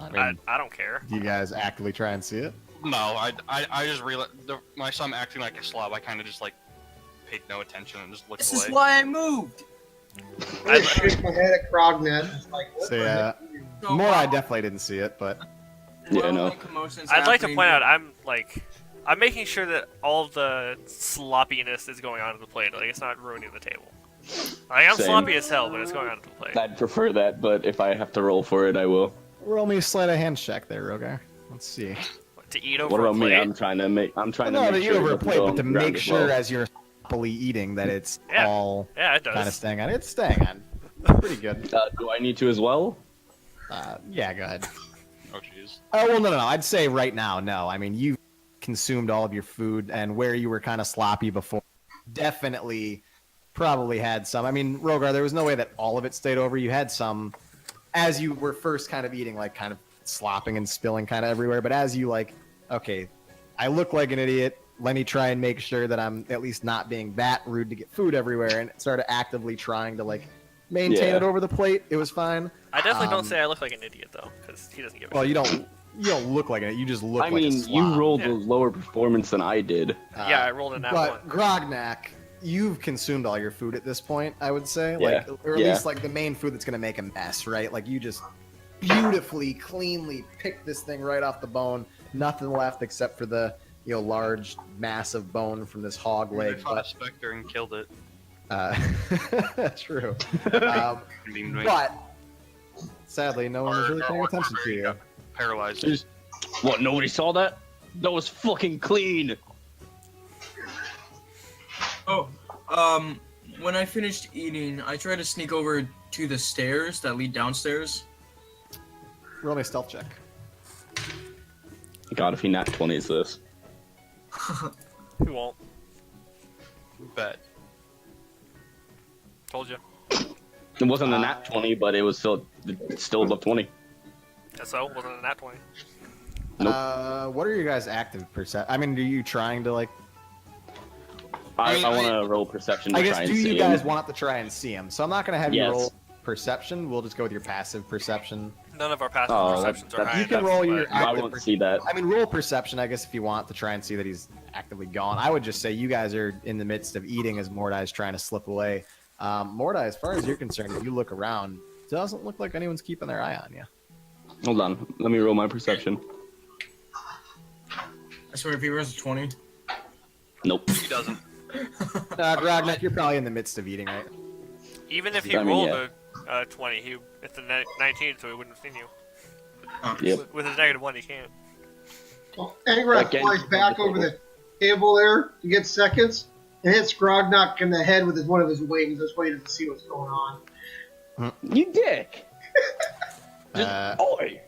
I mean, I don't care. do you guys actively try and see it? No, I just realized when I saw him acting like a slob, I kind of just like paid no attention and just looked This away. is why I moved. I shake my head at Crognet. Just like, what So the yeah, heck are you doing? So more while- I definitely didn't see it, but Yeah, while no. all the commotion's I'd like to happening, point out, I'm making sure that all the sloppiness is going onto the plate. Like, it's not ruining the table. Like, I'm Same. sloppy as hell, but it's going onto the plate. I'd prefer that, but if I have to roll for it, I will. roll me a sleight of hand check there, Rogar. Let's see. To eat over What a about me? plate. I'm trying to make No, sure to eat over a it doesn't plate, go but to on the ground make as sure well. as you're happily eating that it's Yeah. all Yeah, it does. kind of staying on. It's staying on. Pretty good. Do I need to as well? Yeah, go ahead. Oh jeez. Oh, well, no. I'd say right now, no. I mean, you consumed all of your food, and where you were kind of sloppy before, definitely probably had some. I mean, Rogar, there was no way that all of it stayed over. You had some as you were first kind of eating, like kind of slopping and spilling kind of everywhere. But as you like, okay, I look like an idiot. Let me try and make sure that I'm at least not being that rude to get food everywhere, and started actively trying to like maintain Yeah. it over the plate. It was fine. I definitely Um, don't say I look like an idiot, though, because he doesn't give a Well, shit. you don't look like it. You just look I like a mean, you slob. rolled Yeah. a lower performance than I did. Yeah, I rolled in that But one. Grognak, you've consumed all your food at this point, I would say. Yeah, Like, or at yeah. least like the main food that's gonna make a mess, right? Like you just beautifully, cleanly pick this thing right off the bone. Nothing left except for the large, massive bone from this hog I leg. fought a specter and killed it. True. Beamed me. But sadly, no one was really paying Or attention to you. Paralyzed. Just, what? Nobody saw that? That was fucking clean. Oh, when I finished eating, I tried to sneak over to the stairs that lead downstairs. Roll me a stealth check. God, if he nat 20s this. Who won't? Bet. Told you. It wasn't a nat 20, but it was still above 20. So, wasn't a nat 20. Nope. What are your guys' active percent? I mean, are you trying to like? I want to roll perception to I guess try do and see you guys him. want to try and see him? So I'm not going to have Yes. you roll perception. We'll just go with your passive perception. None of our passive Oh, perceptions are that's- high You can enough, roll but- your I active won't see that. I mean, roll perception, I guess, if you want to try and see that he's actively gone. I would just say you guys are in the midst of eating as Mordai's trying to slip away. Mordai, as far as you're concerned, if you look around, doesn't look like anyone's keeping their eye on you. Hold on. Let me roll my perception. I swear, if he rolls a 20. Nope. He doesn't. Grognak, you're probably in the midst of eating, right? Even if he I mean, rolled yeah. a 20, it's a 19, so he wouldn't have seen you. Yep. With his -1, he can't. Well, Angrak Again, flies back over the table there to get seconds and hits Grognak in the head with one of his wings. That's why he doesn't see what's going on. You dick. Oi.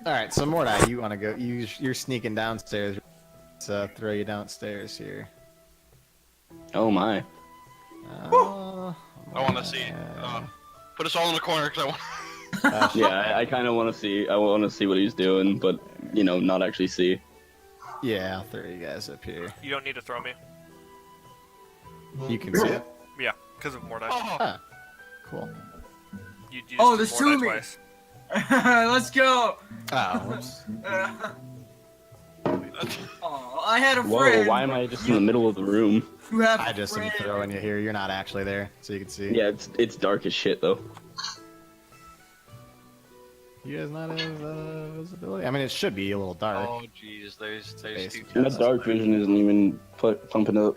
All right, so Mordai, you want to go? You're sneaking downstairs. Let's throw you downstairs here. Oh my. Uh, I want to see. Put us all in the corner because I want. Yeah, I kind of want to see. I want to see what he's doing, but not actually see. yeah, I'll throw you guys up here. You don't need to throw me. You can see it. Yeah, because of Mordai. Oh, Cool. You Oh, just there's two of Mordai me. twice. Let's go! Oh, whoops. Oh, I had a Whoa! friend. Why am I just in the middle of the room? who had I a just am friend. throwing you here. You're not actually there, so you can see. Yeah, it's dark as shit though. You guys not have visibility? I mean, it should be a little dark. oh, jeez. There's two. Basically. That dark vision isn't even pumping up.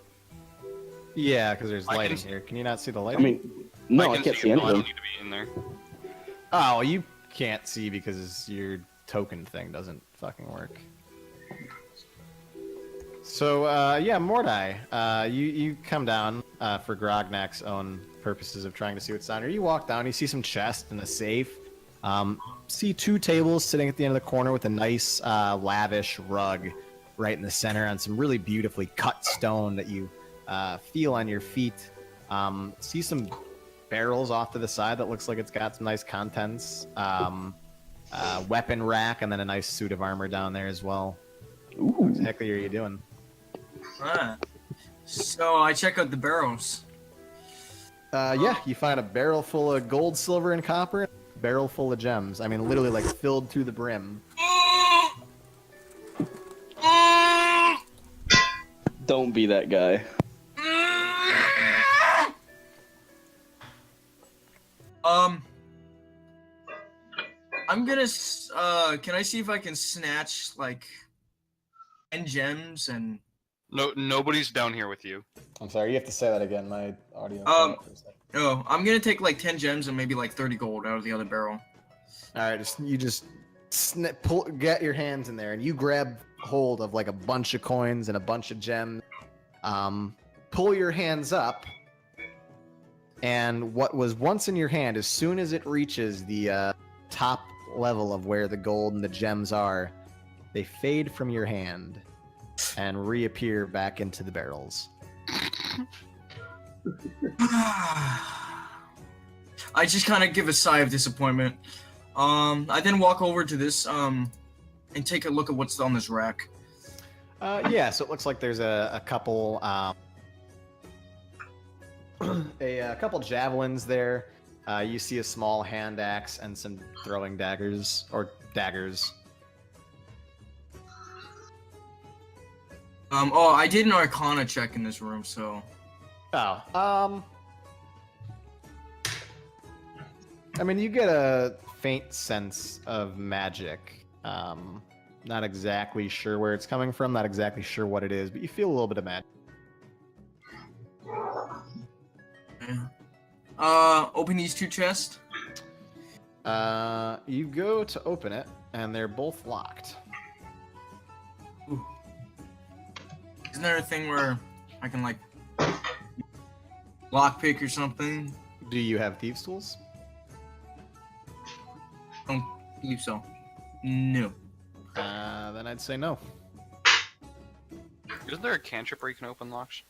Yeah, because there's I lighting can- here. Can you not see the I lighting? mean, no, I can't see it. No, I anything. don't need to be in there. Oh, you can't see because your token thing doesn't fucking work. So, yeah, Mordai, you come down for Grognak's own purposes of trying to see what's down here. You walk down, you see some chests and a safe. See two tables sitting at the end of the corner with a nice, lavish rug right in the center on some really beautifully cut stone that you feel on your feet. See some barrels off to the side that looks like it's got some nice contents. Weapon rack and then a nice suit of armor down there as well. What exactly are you doing? Ah. So I check out the barrels. Yeah, you find a barrel full of gold, silver, and copper. A barrel full of gems. I mean, literally like filled to the brim. Don't be that guy. I'm gonna. Can I see if I can snatch like 10 gems and? No, nobody's down here with you. I'm sorry, you have to say that again. My audio. No, I'm gonna take like 10 gems and maybe like 30 gold out of the other barrel. All right, get your hands in there, and you grab hold of like a bunch of coins and a bunch of gems. Pull your hands up, and what was once in your hand, as soon as it reaches the top level of where the gold and the gems are, they fade from your hand and reappear back into the barrels. I just kind of give a sigh of disappointment. I then walk over to this and take a look at what's on this rack. Yeah, so it looks like there's a couple a couple javelins there. You see a small hand axe and some throwing daggers or daggers. Oh, I did an Arcana check in this room, so. Oh, I mean, you get a faint sense of magic. Not exactly sure where it's coming from, not exactly sure what it is, but you feel a little bit of magic. Open these two chests. You go to open it, and they're both locked. Ooh. Isn't there a thing where I can like lockpick or something? Do you have thieves' tools? Don't believe so. No. Then I'd say no. Isn't there a cantrip where you can open locks?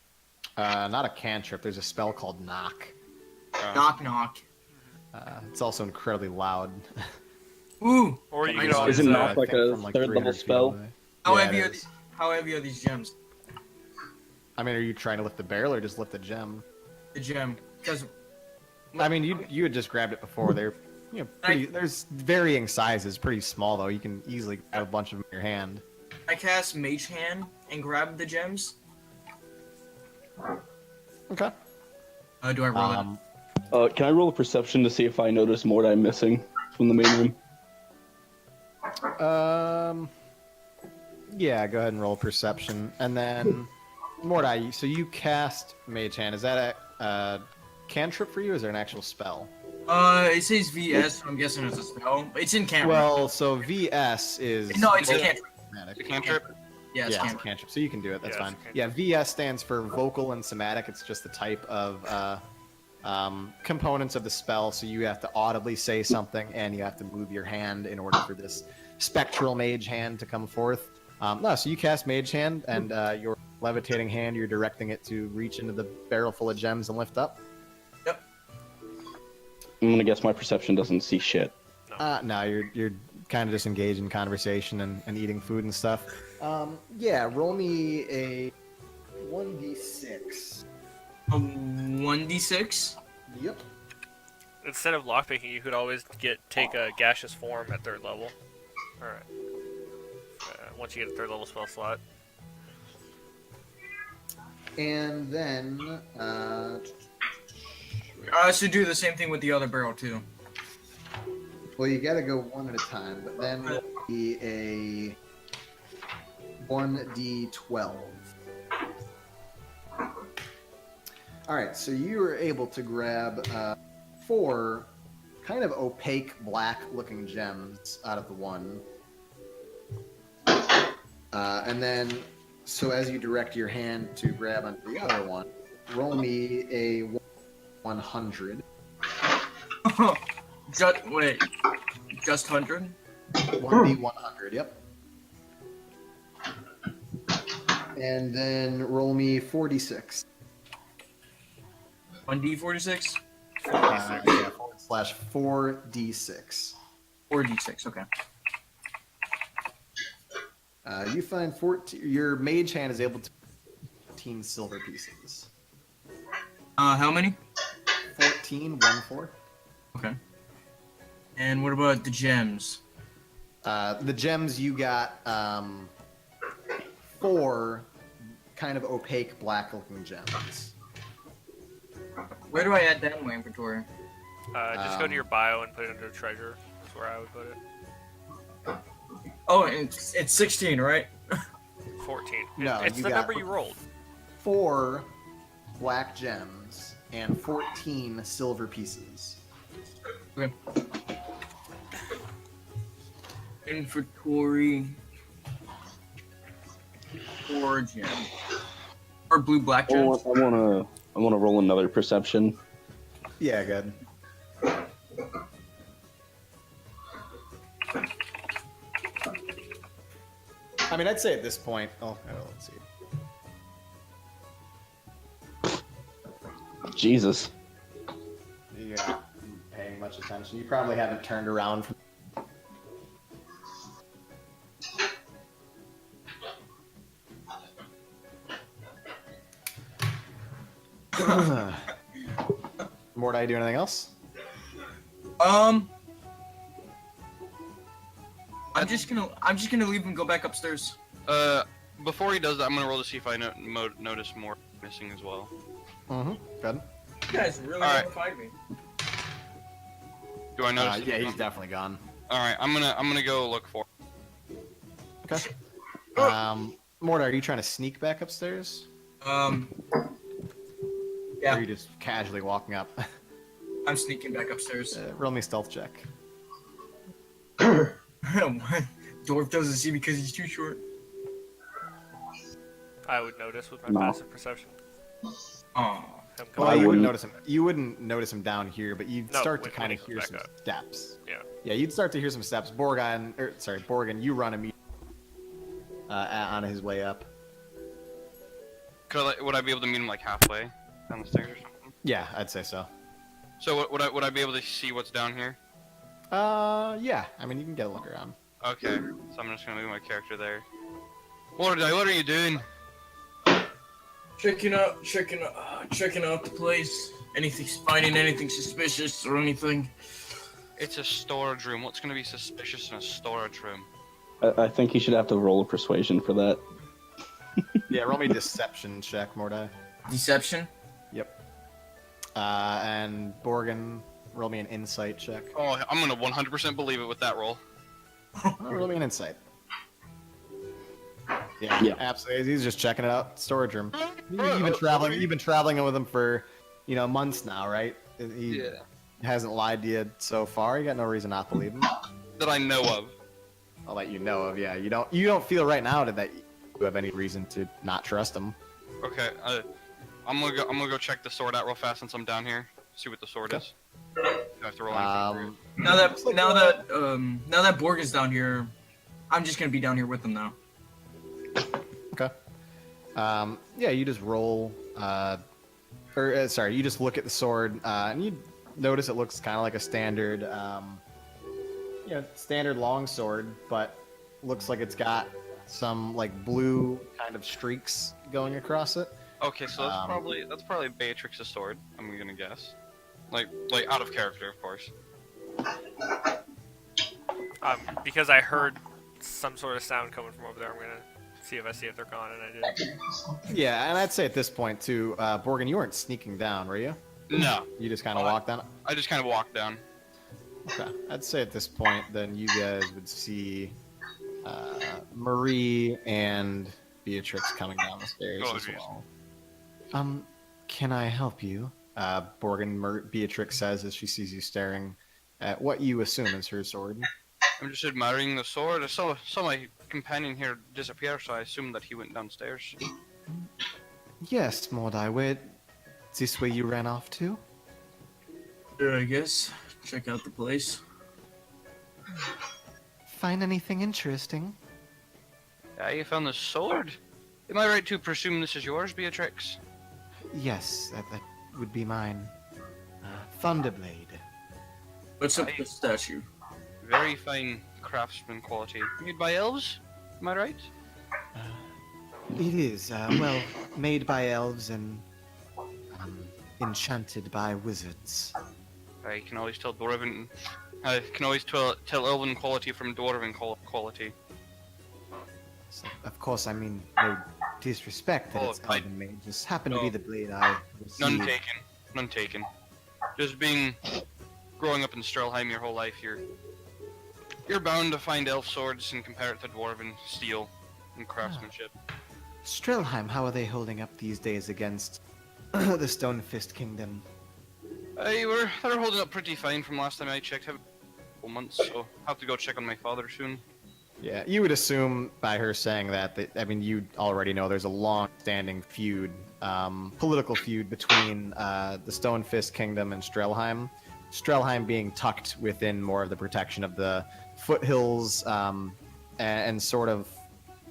Not a cantrip. There's a spell called knock. Knock knock. It's also incredibly loud. Ooh. Or you I could know. always. Isn't knock I like think a from, third 300 level feet spell? away. How Yeah, heavy it are is. these? How heavy are these gems? I mean, are you trying to lift the barrel or just lift the gem? The gem, because I mean, you had just grabbed it before. They're pretty. There's varying sizes. Pretty small though. You can easily have a bunch of them in your hand. I cast Mage Hand and grab the gems. Okay. Do I roll it? Can I roll a perception to see if I notice more that I'm missing from the main room? Yeah, go ahead and roll perception, and then Mordai. So you cast Mage Hand. Is that a cantrip for you? Or is there an actual spell? It says VS, so I'm guessing it's a spell. It's in camera. Well, so VS is no, it's a cantrip. Somatic. The cantrip? Yeah, it's Yeah, it's a cantrip. cantrip, so you can do it. That's Yeah, it's fine. a Yeah, VS stands for vocal and somatic. It's just the type of components of the spell. So you have to audibly say something, and you have to move your hand in order for this spectral mage hand to come forth. No, so you cast Mage Hand, and your levitating hand, you're directing it to reach into the barrel full of gems and lift up. I'm gonna guess my perception doesn't see shit. No, you're kind of just engaged in conversation and eating food and stuff. Yeah, roll me a 1d6. A 1d6? Yep. Instead of lockpicking, you could always take a gaseous form at 3rd level. Alright. Once you get a 3rd level spell slot. And then, I should do the same thing with the other barrel too. well, you gotta go one at a time, but then it'll be a 1d12. Alright, so you were able to grab 4 kind of opaque black looking gems out of the one. And then, so as you direct your hand to grab onto the other one, roll me a 100. Just 100? 1d100, yep. And then roll me 4d6. 1d46? Yeah, / 4d6. 4d6, okay. You find 14. Your mage hand is able to 14 silver pieces. How many? 14, 4. Okay. And what about the gems? The gems you got 4 kind of opaque black-looking gems. Where do I add that in my inventory? Just go to your bio and put it under treasure. That's where I would put it. Oh, it's 16, right? 14. No, It's you the got- number you rolled. 4 black gems and 14 silver pieces. Okay. Inventory. 4 gems. Or blue black I gems? wanna roll another perception. Yeah, good. I mean, I'd say at this point. Oh, let's see. Jesus. You're not paying much attention. You probably haven't turned around from. Mordai, do anything else? I'm just gonna leave and go back upstairs. Before he does that, I'm gonna roll to see if I notice more missing as well. Mm-hmm. Good. You guys really Alright. want to fight me. Do I notice? Yeah, he's definitely gone. All right, I'm gonna go look for. Okay. Mortar, are you trying to sneak back upstairs? Or Yeah, are you just casually walking up? I'm sneaking back upstairs. Roll me a stealth check. Dwarf doesn't see me because he's too short. I would notice with my No. passive perception. Aw. Him Well, coming- you wouldn't wouldn't. notice him. You wouldn't notice him down here, but you'd No, start to when kind he of comes hear back some up. steps. Yeah. Yeah, you'd start to hear some steps. Borgon, you run immediately on his way up. Would I be able to meet him like halfway down the stairs or something? Yeah, I'd say so. So would I be able to see what's down here? Yeah. I mean, you can get a look around. Okay, so I'm just gonna move my character there. Mordai, what are you doing? Checking out the place. Finding anything suspicious or anything? It's a storage room. What's gonna be suspicious in a storage room? I think you should have to roll a persuasion for that. Yeah, roll me a deception check, Mordai. Deception? Yep. And Borgon, roll me an insight check. Oh, I'm gonna 100% believe it with that roll. Roll me an insight. Yeah, Yeah. absolutely. He's just checking it out. Storage room. You've been traveling. You've been traveling with him for, months now, right? He hasn't lied to you so far. You got no reason not to believe him. That I know of. I'll let you know of. Yeah, you don't feel right now that you have any reason to not trust him. Okay, I'm gonna go check the sword out real fast since I'm down here. See what the sword is. Do I have to roll anything for it? Now that Borg is down here, I'm just gonna be down here with him now. Okay. Yeah, you just roll. You just look at the sword, and you notice it looks kind of like a standard, standard long sword, but looks like it's got some like blue kind of streaks going across it. Okay, so that's probably Beatrix's sword. I'm gonna guess. Like out of character, of course. Because I heard some sort of sound coming from over there, I'm gonna see if they're gone, and I did. Yeah, and I'd say at this point too, Borgen, you weren't sneaking down, were you? No, You just kind of walked down. I just kind of walked down. Okay. I'd say at this point, then you guys would see Marie and Beatrix coming down the stairs Oh, as geez. well. Can I help you? Beatrix says as she sees you staring at what you assume is her sword. I'm just admiring the sword. I saw my companion here disappear, so I assumed that he went downstairs. Yes, Mordai, where? This where you ran off to? Sure, I guess. Check out the place. Find anything interesting? Yeah, you found the sword. Am I right to presume this is yours, Beatrix? Yes, that would be mine. Thunderblade. What's up with the statue? Very fine craftsman quality. Made by elves? Am I right? It is, made by elves and enchanted by wizards. I can always tell dwarven. I can always tell elven quality from dwarven quality. So, of course, I mean, no disrespect that Oh, it's elven made. Just happened to be no. the blade I None received. taken. None taken. Just growing up in Strelheim your whole life, you're bound to find elf swords and compare it to dwarven steel and craftsmanship. Strelheim, how are they holding up these days against the Stone Fist Kingdom? They're holding up pretty fine from last time I checked. Have a couple months, so I'll have to go check on my father soon. Yeah, you would assume by her saying that you already know there's a long-standing feud, political feud between the Stone Fist Kingdom and Strelheim. Strelheim being tucked within more of the protection of the foothills and sort of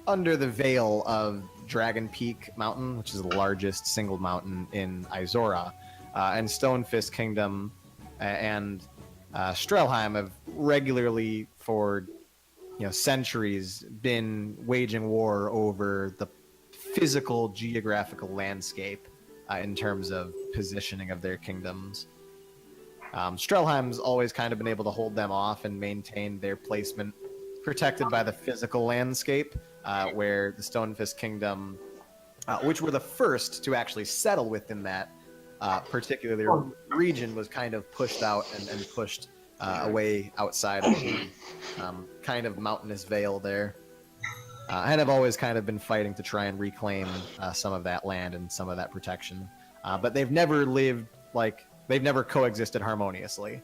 under the veil of Dragon Peak Mountain, which is the largest single mountain in Izora. And Stone Fist Kingdom and Strelheim have regularly, for centuries, been waging war over the physical geographical landscape in terms of positioning of their kingdoms. Strelheim's always kind of been able to hold them off and maintain their placement protected by the physical landscape, where the Stonefist Kingdom, which were the first to actually settle within that particular region, was kind of pushed out and pushed away outside of the kind of mountainous vale there. And have always kind of been fighting to try and reclaim some of that land and some of that protection. But they've never they've never coexisted harmoniously.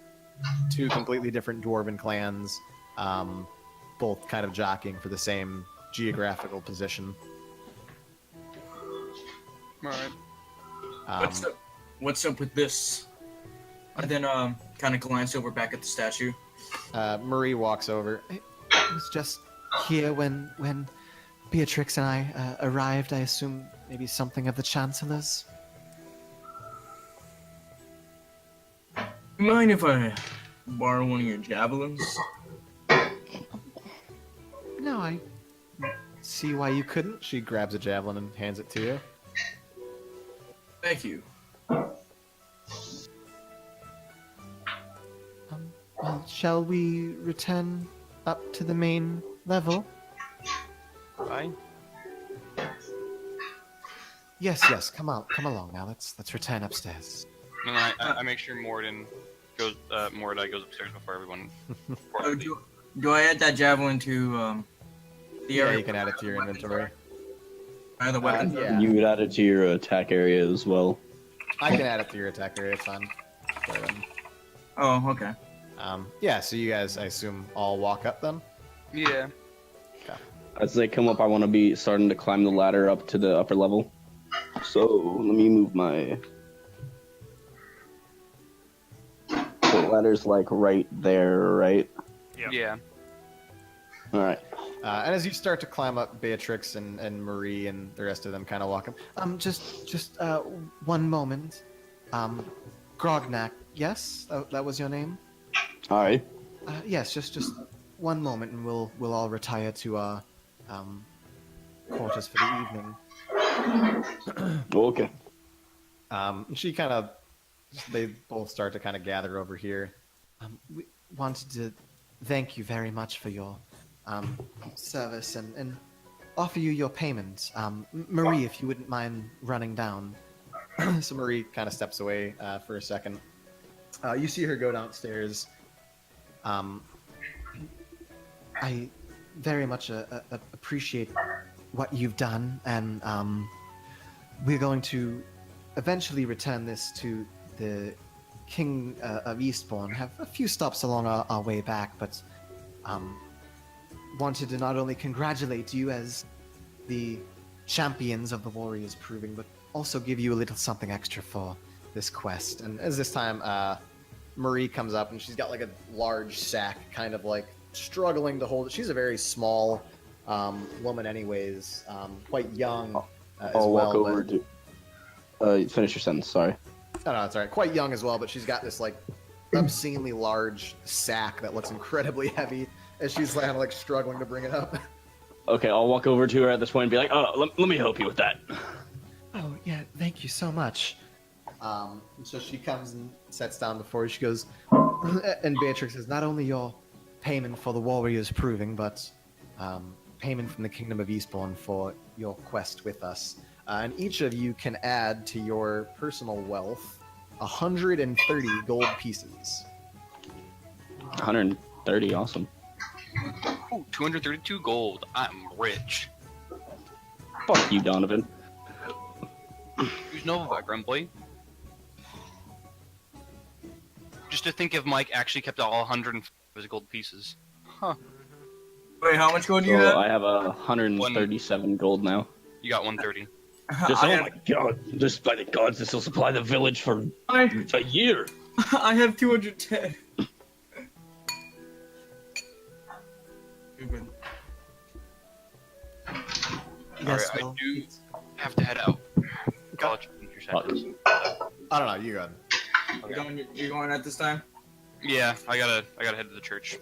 Two completely different dwarven clans, both kind of jockeying for the same geographical position. Alright. What's up with this? I then kind of glance over back at the statue. Marie walks over. It was just here when Beatrix and I arrived. I assume maybe something of the Chancellor's. Mind if I borrow one of your javelins? No, I See why you couldn't? She grabs a javelin and hands it to you. Thank you. Well, shall we return up to the main level? Fine. Yes. Come along now. Let's return upstairs. And then I make sure Mordai goes upstairs before everyone. Do I add that javelin to the Yeah, area? you can add it to your inventory. The weapons. Yeah. You would add it to your attack area as well. I can add it to your attack area, it's fine. Oh, okay. Yeah, so you guys, I assume, all walk up then? Yeah. As they come up, I want to be starting to climb the ladder up to the upper level. So let me move my. The ladder's like right there, right? Yeah. All right. And as you start to climb up, Beatrix and Marie and the rest of them kind of walk up. Just one moment. Grognak, yes? That was your name? All right. Yes, just one moment and we'll all retire to our quarters for the evening. Okay. They both start to kind of gather over here. We wanted to thank you very much for your service and offer you your payment. Marie, if you wouldn't mind running down. So Marie kind of steps away for a second. You see her go downstairs. I very much appreciate what you've done, and we're going to eventually return this to the King of Eastbourne. Have a few stops along our way back, but wanted to not only congratulate you as the champions of the Warriors Proving, but also give you a little something extra for this quest. And as this time, Marie comes up and she's got like a large sack, kind of like struggling to hold it. She's a very small woman, anyways, quite young as I'll well. walk over to. Finish your sentence. Sorry. No, it's all right. Quite young as well, but she's got this like obscenely large sack that looks incredibly heavy as she's kind of like struggling to bring it up. Okay, I'll walk over to her at this point and be like, "Oh, let me help you with that." Oh, yeah, thank you so much. So she comes and sets down before you. She goes, And Beatrix says, not only your payment for the Warriors Proving, but payment from the Kingdom of Eastbourne for your quest with us. and each of you can add to your personal wealth 130 gold pieces. 130, awesome. Ooh, 232 gold. I'm rich. Fuck you, Donovan. Who's Novavac, boy? Just to think if Mike actually kept all 100 of his gold pieces. Huh. Wait, how much gold do you So have? I have 137 gold now. You got 130. Just, I oh have- my god, just by the gods, this will supply the village for a year. I have 210. Stupid. Yes, Alright, well, I do have to head out. College your sentence. I don't know. You go ahead. You're going at this time? Yeah, I gotta head to the church.